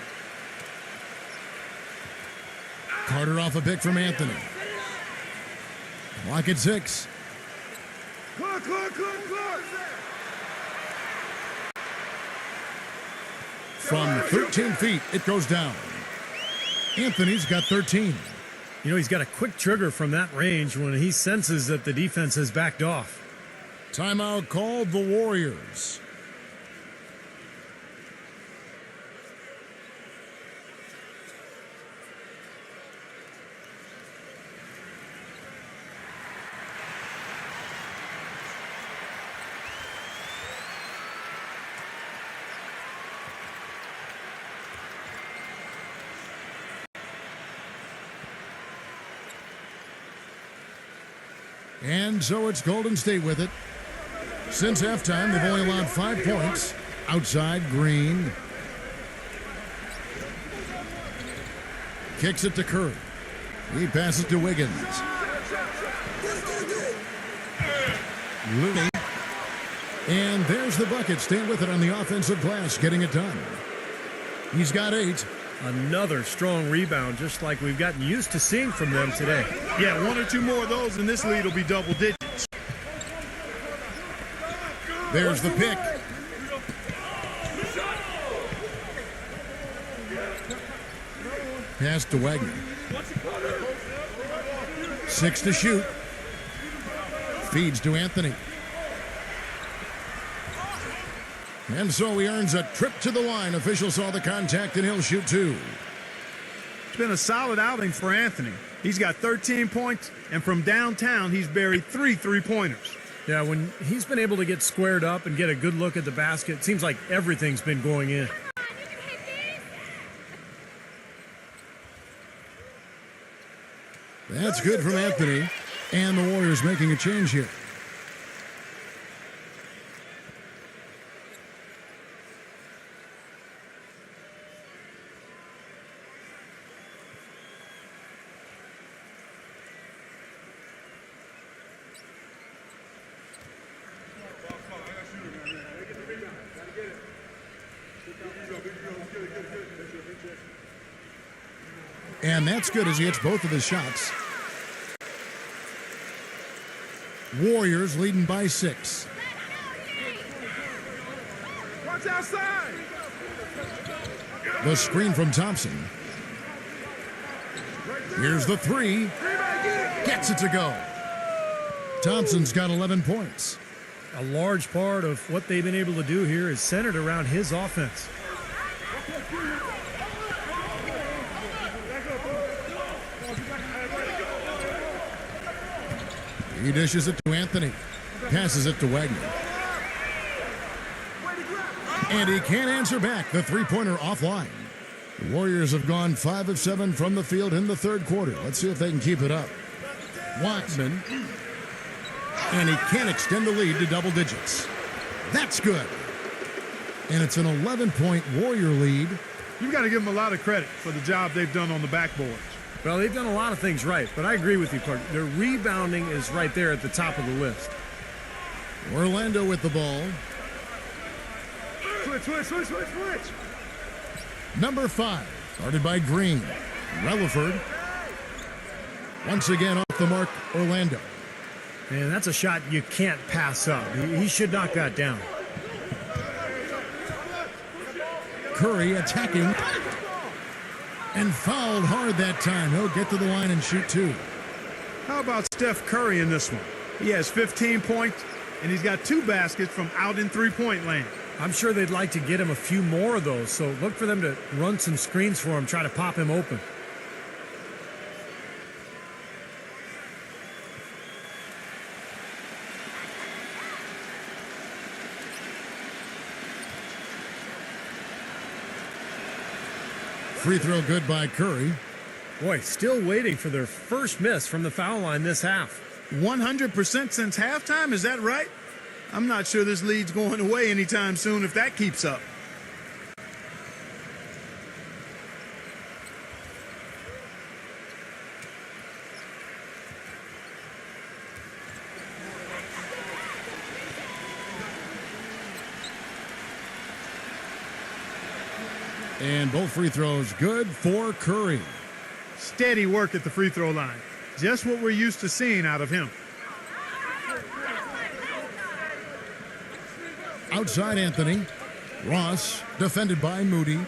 Carter off a pick from Anthony. Clock at 6. From 13 feet, it goes down. Anthony's got 13. You know, he's got a quick trigger from that range when he senses that the defense has backed off. Timeout called the Warriors. And so it's Golden State with it. Since halftime, they've only allowed 5 points. Outside, Green. Kicks it to Curry. He passes to Wiggins. Looney. And there's the bucket. Staying with it on the offensive glass, getting it done. He's got 8. Another strong rebound, just like we've gotten used to seeing from them today. Yeah, 1 or 2 more of those, and this lead will be double digits. There's the pick. Pass to Wagner. 6 to shoot. Feeds to Anthony. And so he earns a trip to the line. Official saw the contact, and he'll shoot 2. It's been a solid outing for Anthony. He's got 13 points, and from downtown, he's buried 3 3-pointers. Yeah, when he's been able to get squared up and get a good look at the basket, it seems like everything's been going in. That's good from Anthony. And the Warriors making a change here. And that's good as he hits both of his shots. Warriors leading by 6. Watch outside. The screen from Thompson. Here's the 3. Gets it to go. Thompson's got 11 points. A large part of what they've been able to do here is centered around his offense. He dishes it to Anthony. Passes it to Wagner. And he can't answer back. The three-pointer offline. The Warriors have gone 5 of 7 from the field in the third quarter. Let's see if they can keep it up. Watson. And he can't extend the lead to double digits. That's good. And it's an 11-point Warrior lead. You've got to give them a lot of credit for the job they've done on the backboards. Well, they've done a lot of things right, but I agree with you, Clark. Their rebounding is right there at the top of the list. Orlando with the ball. Switch. Number 5, guarded by Green. Relaford. Once again off the mark, Orlando. And that's a shot you can't pass up. He should knock that down. Curry attacking. And fouled hard that time. He'll get to the line and shoot 2. How about Steph Curry in this one? He has 15 points, and he's got 2 baskets from out in three-point land. I'm sure they'd like to get him a few more of those, so look for them to run some screens for him, try to pop him open. Free throw good by Curry. Boy, still waiting for their first miss from the foul line this half. 100% since halftime, is that right? I'm not sure this lead's going away anytime soon if that keeps up. And both free throws good for Curry. Steady work at the free throw line. Just what we're used to seeing out of him. Outside Anthony. Ross defended by Moody.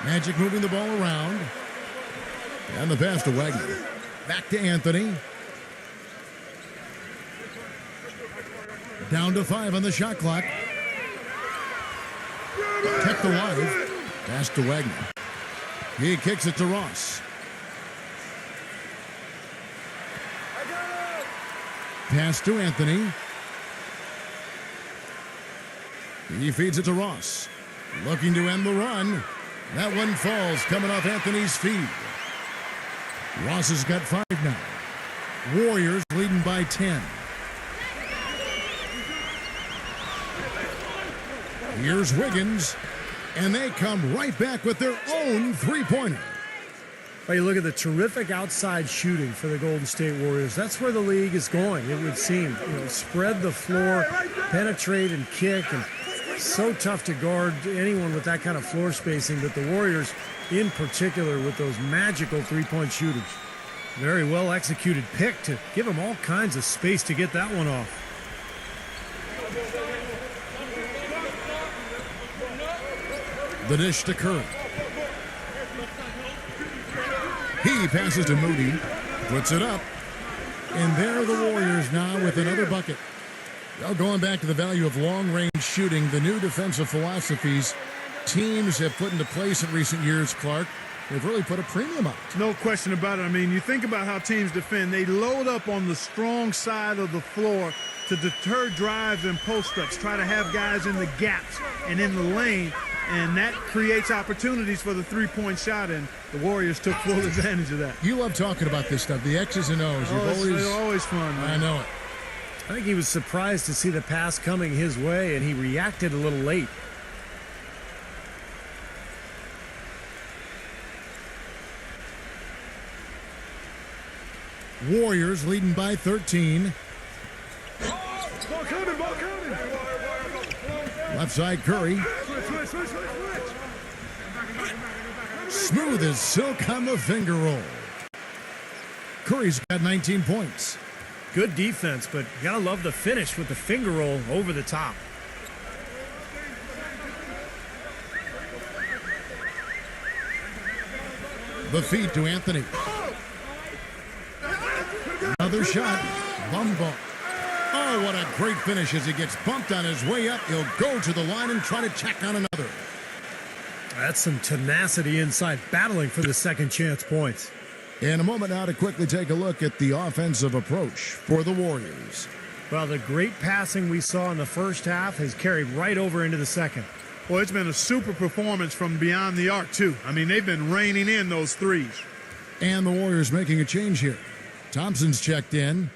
Magic moving the ball around. And the pass to Wagner. Back to Anthony. Down to 5 on the shot clock. Kept alive. Pass to Wagner. He kicks it to Ross. Pass to Anthony. He feeds it to Ross. Looking to end the run. That one falls coming off Anthony's feet. Ross has got 5 now. Warriors leading by 10. Here's Wiggins. And they come right back with their own three-pointer. Well, you look at the terrific outside shooting for the Golden State Warriors. That's where the league is going, it would seem. Spread the floor, penetrate and kick, and so tough to guard anyone with that kind of floor spacing. But the Warriors, in particular, with those magical three-point shooters. Very well executed pick to give them all kinds of space to get that one off. The dish to Curry. He passes to Moody, puts it up, and there are the Warriors now with another bucket. Well, going back to the value of long-range shooting, the new defensive philosophies teams have put into place in recent years, Clark, they've really put a premium on it. No question about it. I mean, you think about how teams defend. They load up on the strong side of the floor to deter drives and post-ups, try to have guys in the gaps and in the lane, and that creates opportunities for the three-point shot, and the Warriors took full advantage of that. You love talking about this stuff, the X's and O's. It's always fun, man. I know it. I think he was surprised to see the pass coming his way, and he reacted a little late. Warriors leading by 13. Ball coming. Left side Curry. Smooth as silk on the finger roll. Curry's got 19 points. Good defense, but you gotta love the finish with the finger roll over the top. The feed to Anthony. Another shot. Bum bump. Oh, what a great finish as he gets bumped on his way up. He'll go to the line and try to check on another. That's some tenacity inside, battling for the second chance points. In a moment now to quickly take a look at the offensive approach for the Warriors. Well, the great passing we saw in the first half has carried right over into the second. Well, it's been a super performance from beyond the arc, too. I mean, they've been raining in those threes. And the Warriors making a change here. Thompson's checked in.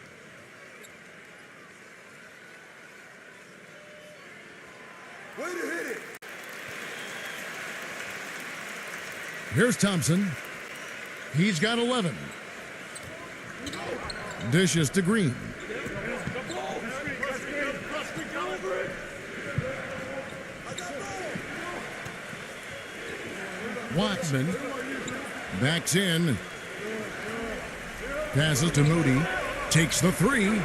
Way to hit it. Here's Thompson. He's got 11. Dishes to Green. Watson backs in. Passes to Moody. Takes the three.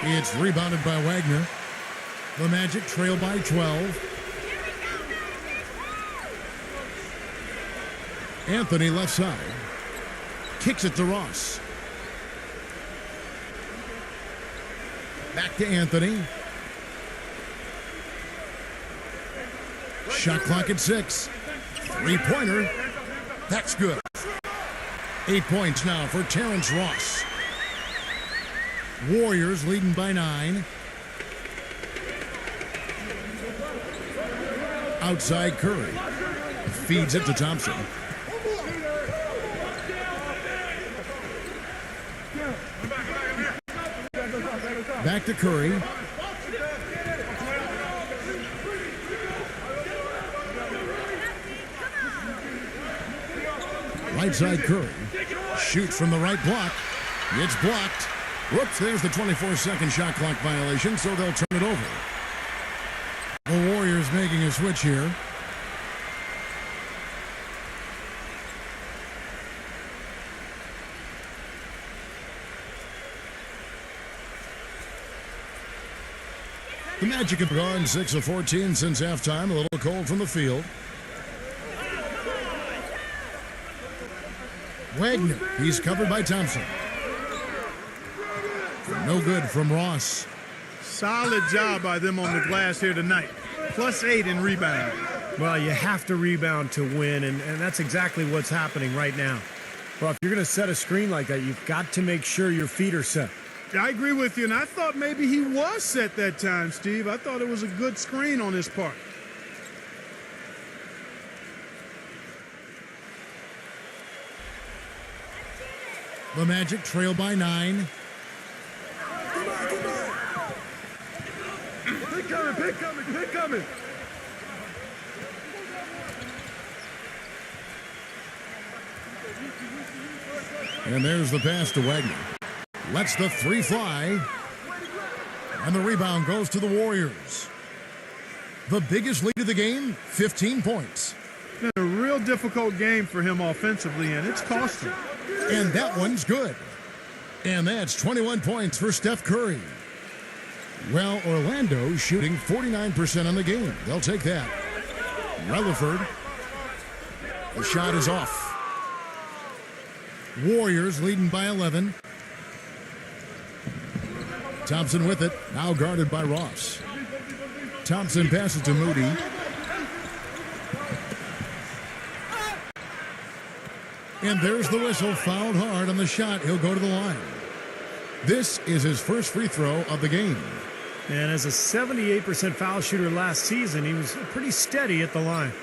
It's rebounded by Wagner. The Magic trail by 12. Anthony left side. Kicks it to Ross. Back to Anthony. Shot clock at 6. Three-pointer. That's good. 8 points now for Terrence Ross. Warriors leading by 9. Outside Curry. Feeds it to Thompson. back to Curry. Right side Curry. Shoots from the right block. It's blocked. Whoops, there's the 24-second shot clock violation, so they'll turn it over. The Warriors making a switch here. The Magic have gone 6 of 14 since halftime. A little cold from the field. Wagner, he's covered by Thompson. No good from Ross. Solid job by them on the glass here tonight. +8 in rebounding. Well, you have to rebound to win, and that's exactly what's happening right now. Well, if you're going to set a screen like that, you've got to make sure your feet are set. I agree with you, and I thought maybe he was set that time, Steve. I thought it was a good screen on his part. The Magic trail by 9. Pick coming. And there's the pass to Wagner. Lets the three fly. And the rebound goes to the Warriors. The biggest lead of the game, 15 points. Been a real difficult game for him offensively, and it's cost him. And that one's good. And that's 21 points for Steph Curry. Well, Orlando shooting 49% on the game. They'll take that. Rutherford. The shot is off. Warriors leading by 11. Thompson with it. Now guarded by Ross. Thompson passes to Moody. And there's the whistle. Fouled hard on the shot. He'll go to the line. This is his first free throw of the game. And as a 78% foul shooter last season, he was pretty steady at the line.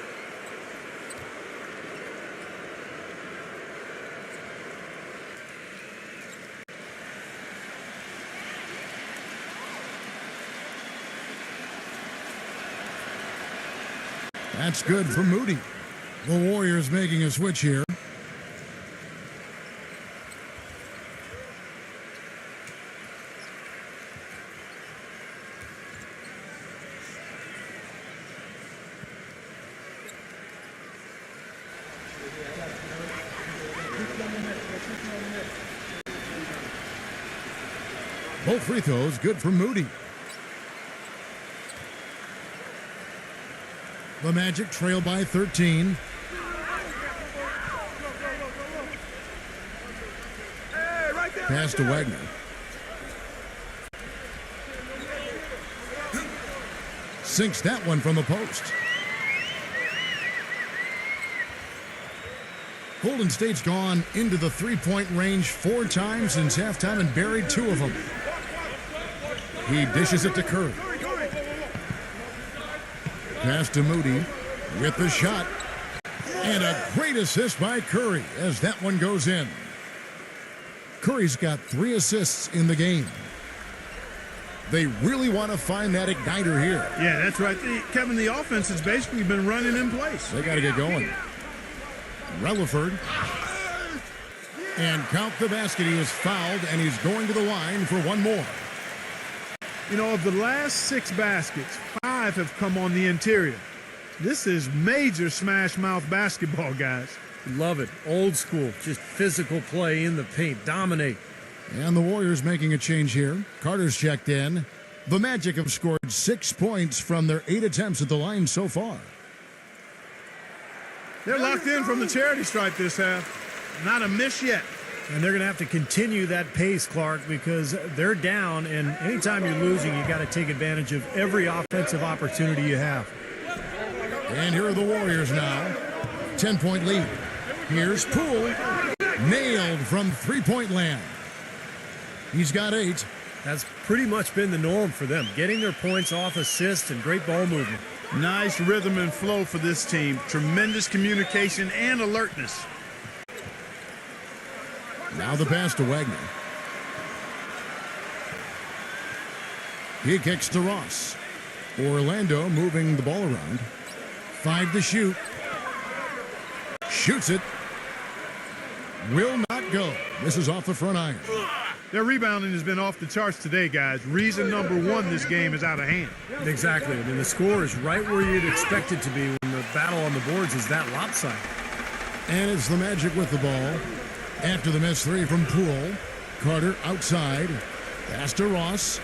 That's good for Moody. The Warriors making a switch here. Both free throws good for Moody. The Magic trail by 13. Pass to Wagner. Sinks that one from the post. Golden State's gone into the three-point range 4 times since halftime and buried 2 of them. He dishes it to Curry. Pass to Moody with the shot. And a great assist by Curry as that one goes in. Curry's got 3 assists in the game. They really want to find that igniter here. Yeah, that's right. Kevin, the offense has basically been running in place. They got to get going. Rutherford. And count the basket. He was fouled, and he's going to the line for one more. You know, of the last 6 baskets, 5 have come on the interior. This is major smash mouth basketball, guys. Love it. Old school. Just physical play in the paint. Dominate. And the Warriors making a change here. Carter's checked in. The Magic have scored 6 points from their 8 attempts at the line so far. They're locked in from the charity stripe this half. Not a miss yet. And they're going to have to continue that pace, Clark, because they're down, and anytime you're losing, you got to take advantage of every offensive opportunity you have. And here are the Warriors now. 10-point lead. Here's Poole. Nailed from three-point land. He's got 8. That's pretty much been the norm for them, getting their points off assists and great ball movement. Nice rhythm and flow for this team. Tremendous communication and alertness. Now the pass to Wagner. He kicks to Ross. Orlando moving the ball around. 5 to shoot. Shoots it. Will not go. This is off the front iron. Their rebounding has been off the charts today, guys. Reason number one, this game is out of hand. Exactly. I mean, the score is right where you'd expect it to be when the battle on the boards is that lopsided. And it's the Magic with the ball. After the missed three from Poole. Carter outside. Pass to Ross.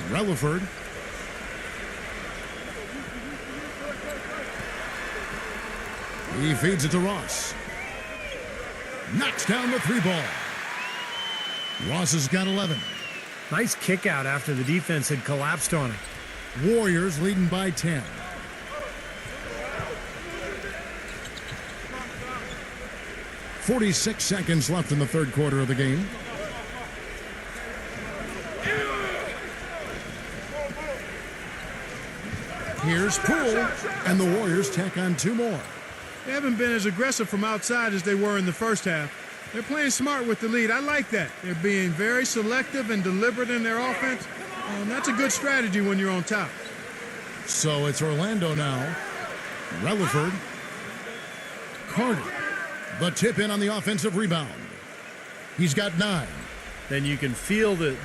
Relaford. He feeds it to Ross. Knocks down the three ball. Ross has got 11. Nice kick out after the defense had collapsed on it. Warriors leading by 10. .46 seconds left in the third quarter of the game. Here's Poole, and the Warriors tack on 2 more. They haven't been as aggressive from outside as they were in the first half. They're playing smart with the lead. I like that. They're being very selective and deliberate in their offense. That's a good strategy when you're on top. So it's Orlando now. Relaford. Carter. The tip in on the offensive rebound. He's got 9. Then you can feel the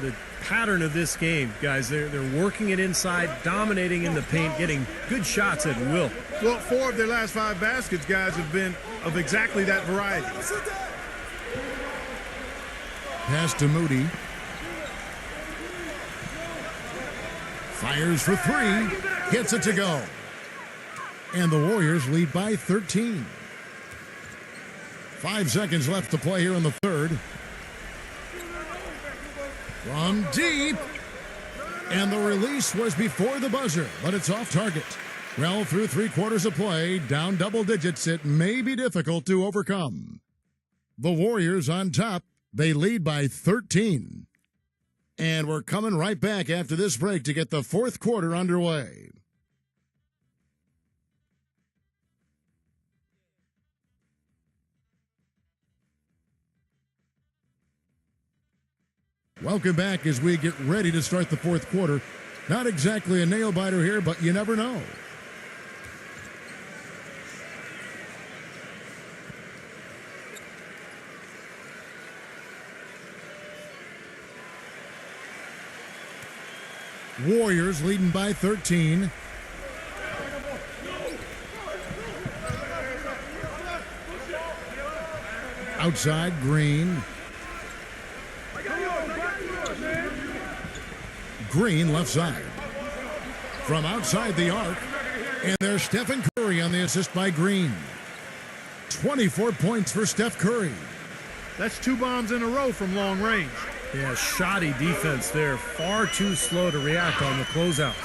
pattern of this game, guys. They're working it inside, dominating in the paint, getting good shots at will. Well, 4 of their last 5 baskets, guys, have been of exactly that variety. Pass to Moody. Fires for 3. Gets it to go. And the Warriors lead by 13. 5 seconds left to play here in the third. From deep. And the release was before the buzzer, but it's off target. Well, through 3 quarters of play, down double digits, it may be difficult to overcome. The Warriors on top. They lead by 13. And we're coming right back after this break to get the fourth quarter underway. Welcome back as we get ready to start the fourth quarter. Not exactly a nail-biter here, but you never know. Warriors leading by 13. Outside, Green. Green left side. From outside the arc. And there's Stephen Curry on the assist by Green. 24 points for Steph Curry. That's 2 bombs in a row from long range. Yeah, shoddy defense there. Far too slow to react on the closeout.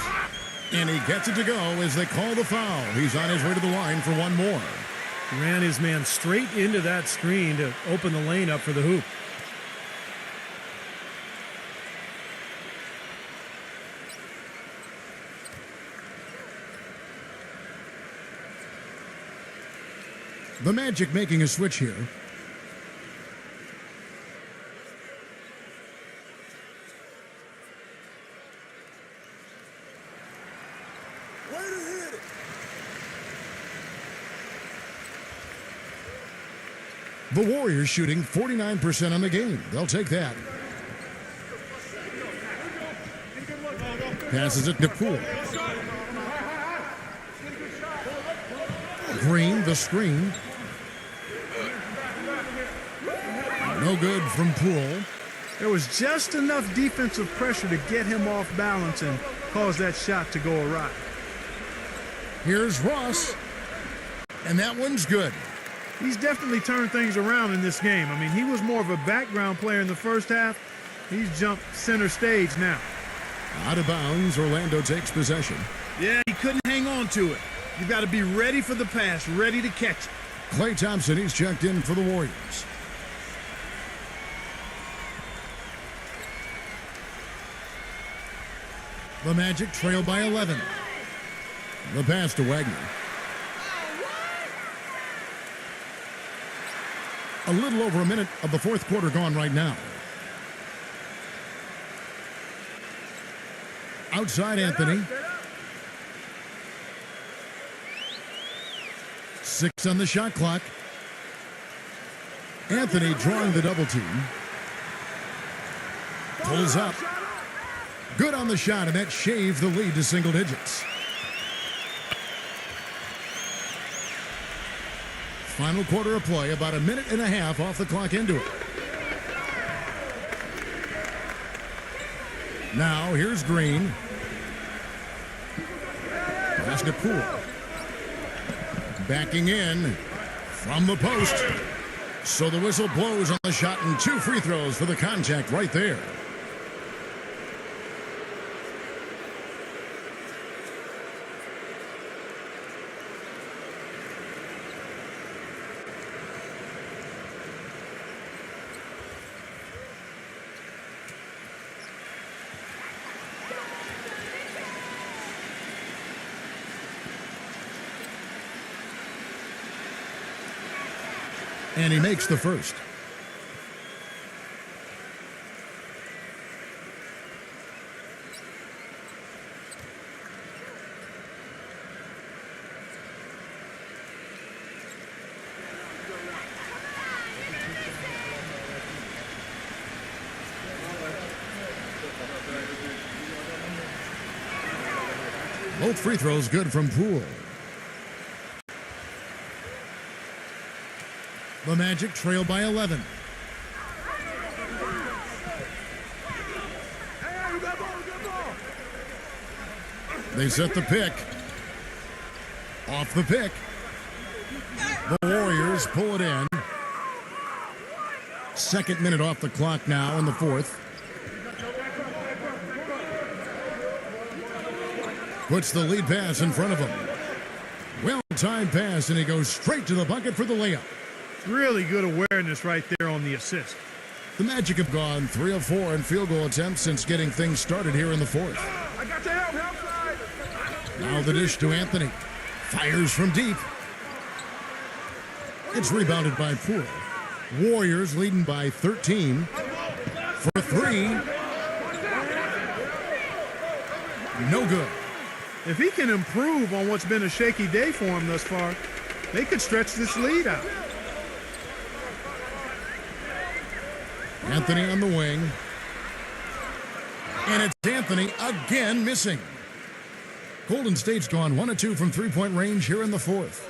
And he gets it to go as they call the foul. He's on his way to the line for one more. Ran his man straight into that screen to open the lane up for the hoop. The Magic making a switch here. The Warriors shooting 49% on the game. They'll take that. Passes it to Poole. Green, the screen. No good from Poole. There was just enough defensive pressure to get him off balance and cause that shot to go awry. Here's Ross. And that one's good. He's definitely turned things around in this game. I mean, he was more of a background player in the first half. He's jumped center stage now. Out of bounds, Orlando takes possession. Yeah, he couldn't hang on to it. You got to be ready for the pass, ready to catch it. Klay Thompson, he's checked in for the Warriors. The Magic trail by 11. The pass to Wagner. A little over a minute of the fourth quarter gone right now. Outside Anthony. 6 on the shot clock. Anthony drawing the double team. Pulls up. Good on the shot, and that shaved the lead to single digits. Final quarter of play, about a minute and a half off the clock into it. Now, here's Green. Pass to Poole. Backing in from the post. So the whistle blows on the shot, and 2 free throws for the contact right there. And he makes the first. Both free throws good from Poole. The Magic trail by 11. They set the pick. Off the pick. The Warriors pull it in. Second minute off the clock now in the fourth. Puts the lead pass in front of him. Well-timed pass, and he goes straight to the bucket for the layup. Really good awareness right there on the assist. The Magic have gone 3 of 4 in field goal attempts since getting things started here in the fourth. I got the help. Now the dish to Anthony. Fires from deep. It's rebounded by Poole. Warriors leading by 13. For 3. No good. If he can improve on what's been a shaky day for him thus far, they could stretch this lead out. Anthony on the wing. And it's Anthony again missing. Golden State's gone 1 of 2 from three-point range here in the fourth.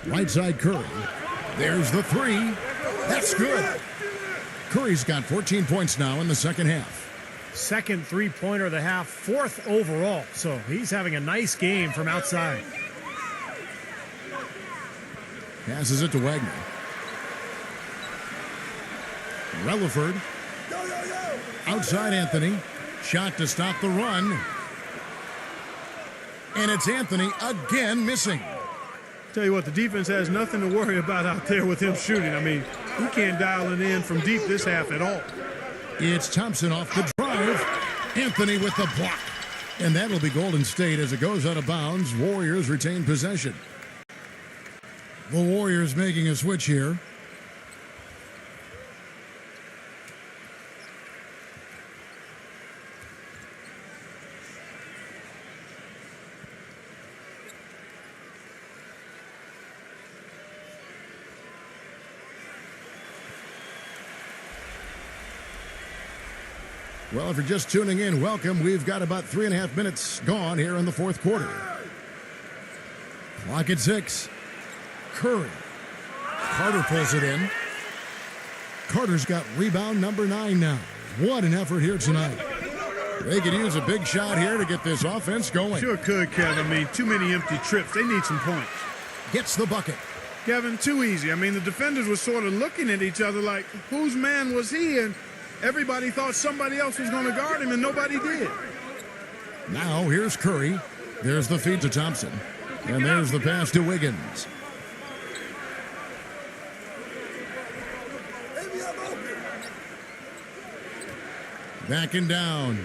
Right side Curry. There's the 3. That's good. Curry's got 14 points now in the second half. Second three-pointer of the half, 4th overall. So he's having a nice game from outside. Passes it to Wagner. Relaford. Outside Anthony. Shot to stop the run. And it's Anthony again missing. Tell you what, the defense has nothing to worry about out there with him shooting. I mean, he can't dial it in from deep this half at all. It's Thompson off the drive. Anthony with the block. And that'll be Golden State as it goes out of bounds. Warriors retain possession. The Warriors making a switch here. Well, if you're just tuning in, welcome. We've got about 3.5 minutes gone here in the fourth quarter. Clock at 6. Curry. Carter pulls it in. Carter's got rebound number 9 now. What an effort here tonight. They could use a big shot here to get this offense going. Sure could, Kevin. I mean, too many empty trips. They need some points. Gets the bucket. Kevin, too easy. I mean, the defenders were sort of looking at each other like, whose man was he? And everybody thought somebody else was going to guard him, and nobody did. Now here's Curry. There's the feed to Thompson. And there's the pass to Wiggins. Backing down.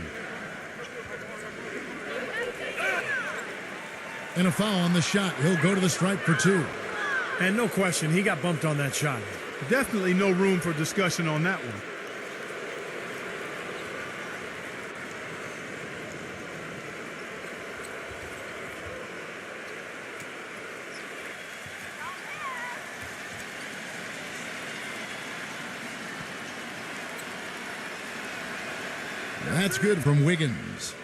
And a foul on the shot. He'll go to the stripe for 2. And no question, he got bumped on that shot. Definitely no room for discussion on that one. That's good from Wiggins.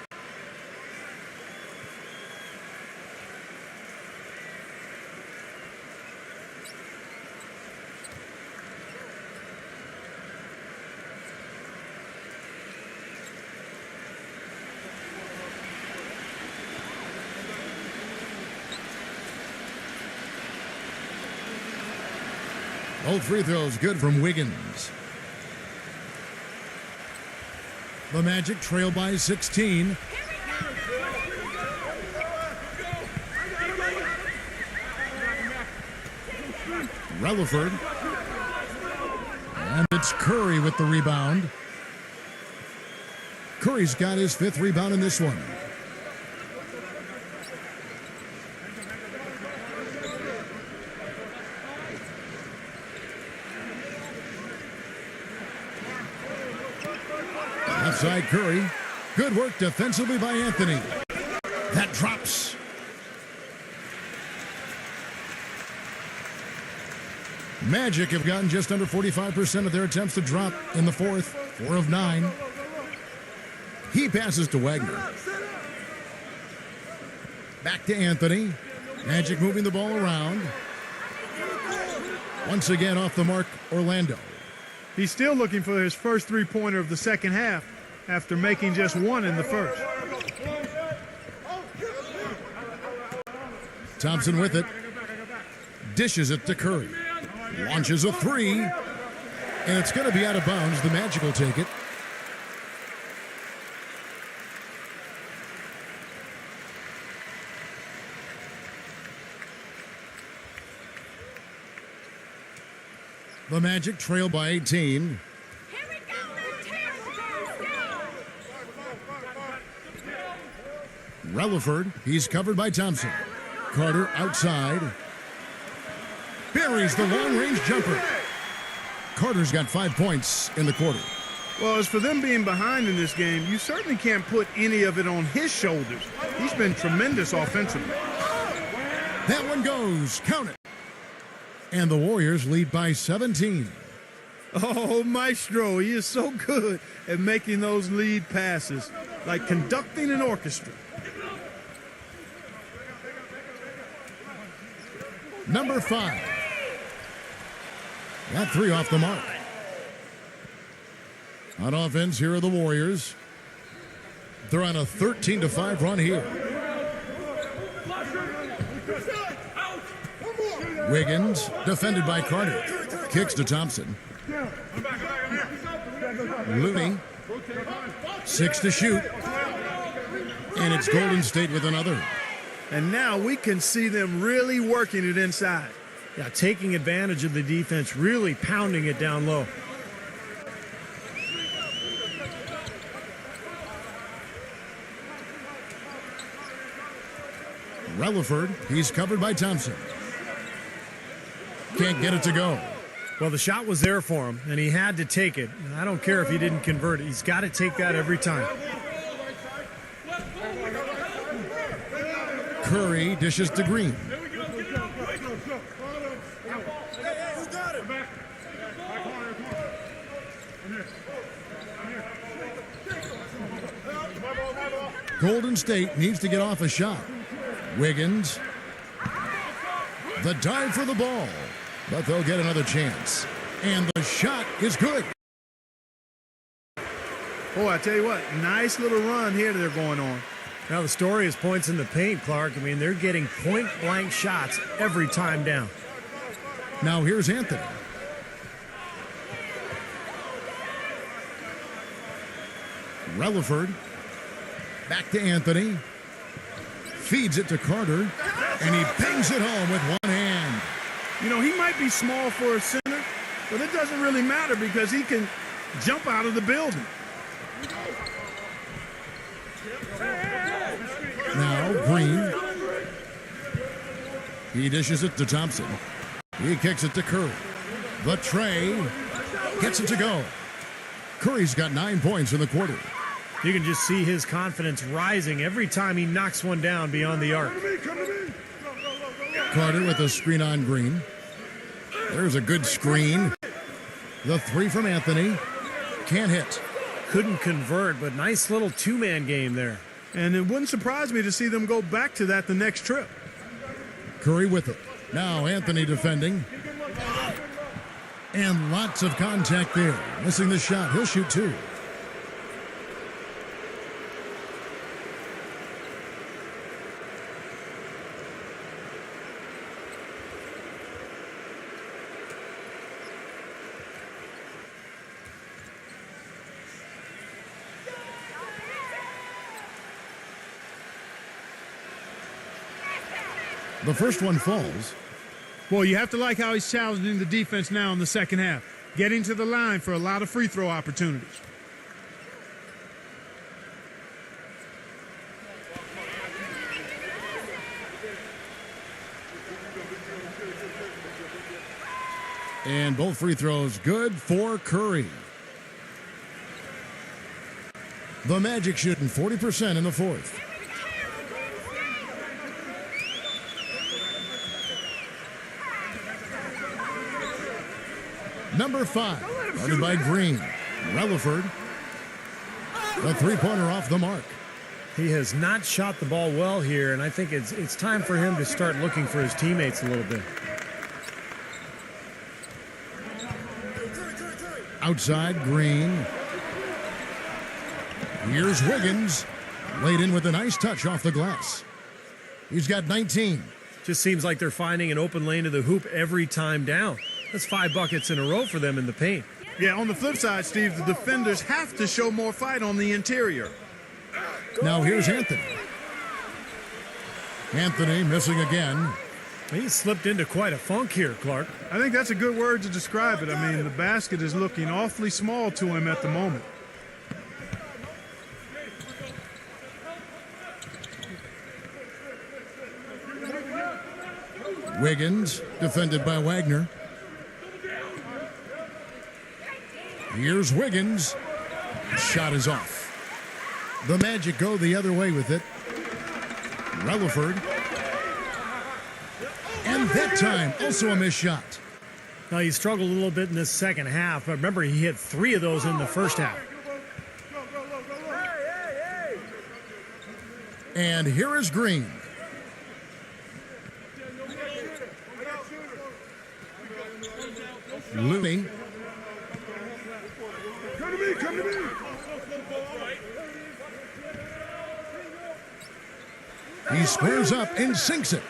Both free throws good from Wiggins. The Magic trail by 16. Relaford. And it's Curry with the rebound. Curry's got his 5th rebound in this one. Outside Curry. Good work defensively by Anthony. That drops. Magic have gotten just under 45% of their attempts to drop in the 4th. 4 of 9. He passes to Wagner. Back to Anthony. Magic moving the ball around. Once again off the mark, Orlando. He's still looking for his first three-pointer of the second half after making just one in the first. Thompson with it. Dishes it to Curry. Launches a 3. And it's going to be out of bounds. The Magic will take it. The Magic trail by 18. Relaford, he's covered by Thompson. Carter outside. Buries the long-range jumper. Carter's got 5 points in the quarter. Well, as for them being behind in this game, you certainly can't put any of it on his shoulders. He's been tremendous offensively. That one goes. Count it. And the Warriors lead by 17. Oh, Maestro, he is so good at making those lead passes, like conducting an orchestra. Number 5. That 3 off the mark. On offense, here are the Warriors. They're on a 13-5 run here. Wiggins, defended by Carter. Kicks to Thompson. Looney. 6 to shoot. And it's Golden State with another. And now we can see them really working it inside. Yeah, taking advantage of the defense, really pounding it down low. Relaford, he's covered by Thompson. Can't get it to go. Well, the shot was there for him, and he had to take it. I don't care if he didn't convert it. He's got to take that every time. Curry dishes to Green. Golden State needs to get off a shot. Wiggins. The dive for the ball. But they'll get another chance. And the shot is good. Boy, I tell you what, nice little run here they're going on. Now the story is points in the paint, Clark. I mean, they're getting point-blank shots every time down. Now here's Anthony. Relaford. Back to Anthony. Feeds it to Carter. And he bangs it home with one hand. You know, he might be small for a center, but it doesn't really matter because he can jump out of the building. Now Green. He dishes it to Thompson. He kicks it to Curry. The tray. Gets it to go. Curry's got 9 points in the quarter. You can just see his confidence rising every time he knocks one down beyond the arc. Carter with a screen on Green. There's a good screen. The 3 from Anthony. Can't hit. couldn't convert, but nice little two-man game there. And it wouldn't surprise me to see them go back to that the next trip. Curry with it. Now Anthony defending. And lots of contact there. Missing the shot. He'll shoot two. The first one falls. Well, you have to like how he's challenging the defense now in the second half. Getting to the line for a lot of free throw opportunities. And both free throws good for Curry. The Magic shooting 40% in the fourth. Number 5, guarded by Green. Relaford. The three-pointer off the mark. He has not shot the ball well here, and I think it's time for him to start looking for his teammates a little bit. Outside, Green. Here's Wiggins. Laid in with a nice touch off the glass. He's got 19. Just seems like they're finding an open lane to the hoop every time down. That's 5 buckets in a row for them in the paint. Yeah, on the flip side, Steve, the defenders have to show more fight on the interior. Now here's Anthony. Anthony missing again. He slipped into quite a funk here, Clark. I think that's a good word to describe it. I mean, the basket is looking awfully small to him at the moment. Wiggins, defended by Wagner. Here's Wiggins. Shot is off. The Magic go the other way with it. Relaford. And that time, also a missed shot. Now, he struggled a little bit in this second half, but remember, he hit 3 of those in the first half. And here is Green. Looney. Come to me. He squares up and sinks it.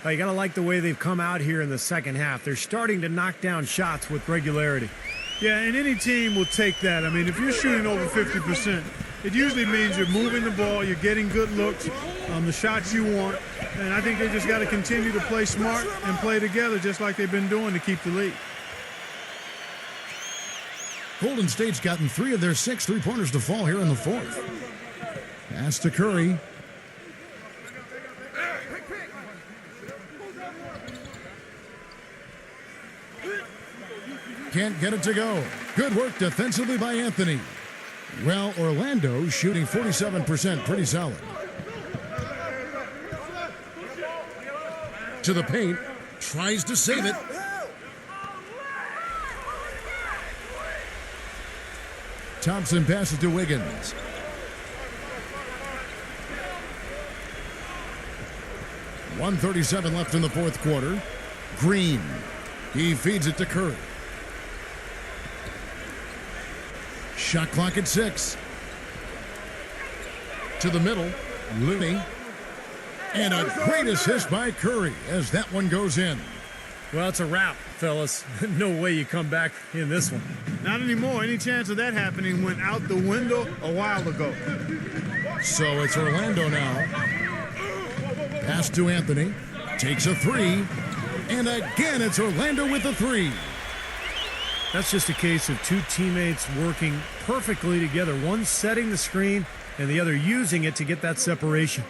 Well, you got to like the way they've come out here in the second half. They're starting to knock down shots with regularity. Yeah, and any team will take that. I mean, if you're shooting over 50%, it usually means you're moving the ball, you're getting good looks on the shots you want. And I think they just got to continue to play smart and play together just like they've been doing to keep the lead. Golden State's gotten 3 of their 6 three-pointers to fall here in the fourth. Pass to Curry. Can't get it to go. Good work defensively by Anthony. Well, Orlando shooting 47%, pretty solid. To the paint, tries to save it. Thompson passes to Wiggins. .137 left in the fourth quarter. Green. He feeds it to Curry. Shot clock at 6. To the middle. Looney. And a great assist by Curry as that one goes in. Well, it's a wrap, fellas. No way you come back in this one. Not anymore. Any chance of that happening went out the window a while ago. So it's Orlando now. Pass to Anthony. Takes a 3. And again, it's Orlando with a 3. That's just a case of 2 teammates working perfectly together. One setting the screen and the other using it to get that separation.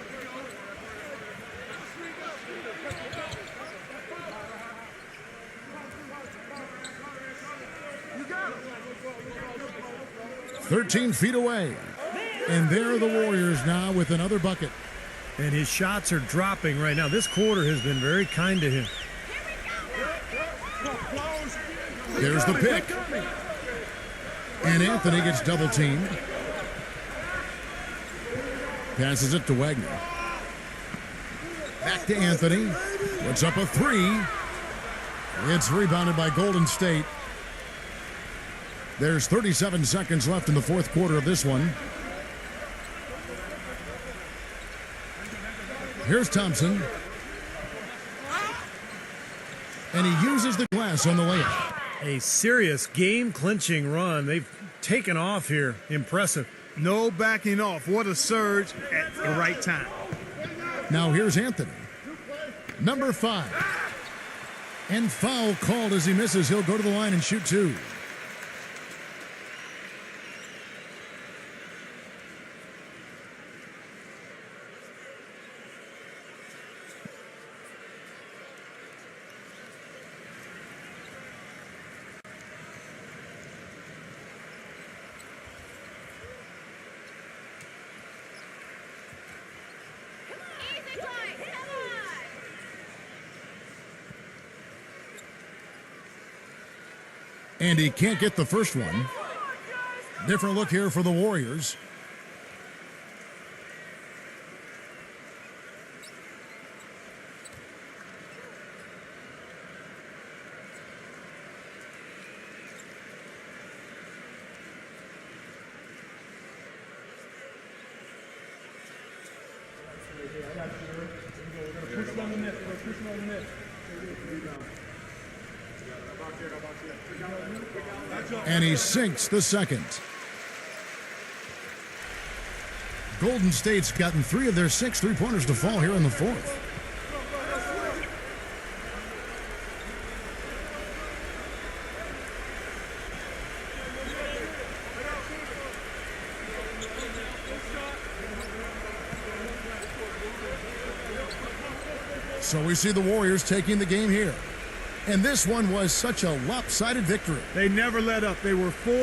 .13 feet away. And there are the Warriors now with another bucket. And his shots are dropping right now. This quarter has been very kind to him. There's the pick. And Anthony gets double teamed. Passes it to Wagner. Back to Anthony. Puts up a three. It's rebounded by Golden State. There's 37 seconds left in the fourth quarter of this one. Here's Thompson. And he uses the glass on the layup. A serious game-clinching run. They've taken off here. Impressive. No backing off. What a surge at the right time. Now here's Anthony. Number 5. And foul called as he misses. He'll go to the line and shoot 2. And he can't get the first one. Different look here for the Warriors. And he sinks the second. Golden State's gotten 3 of their 6 three-pointers to fall here in the fourth. So we see the Warriors taking the game here. And this one was such a lopsided victory. They never let up. They were 4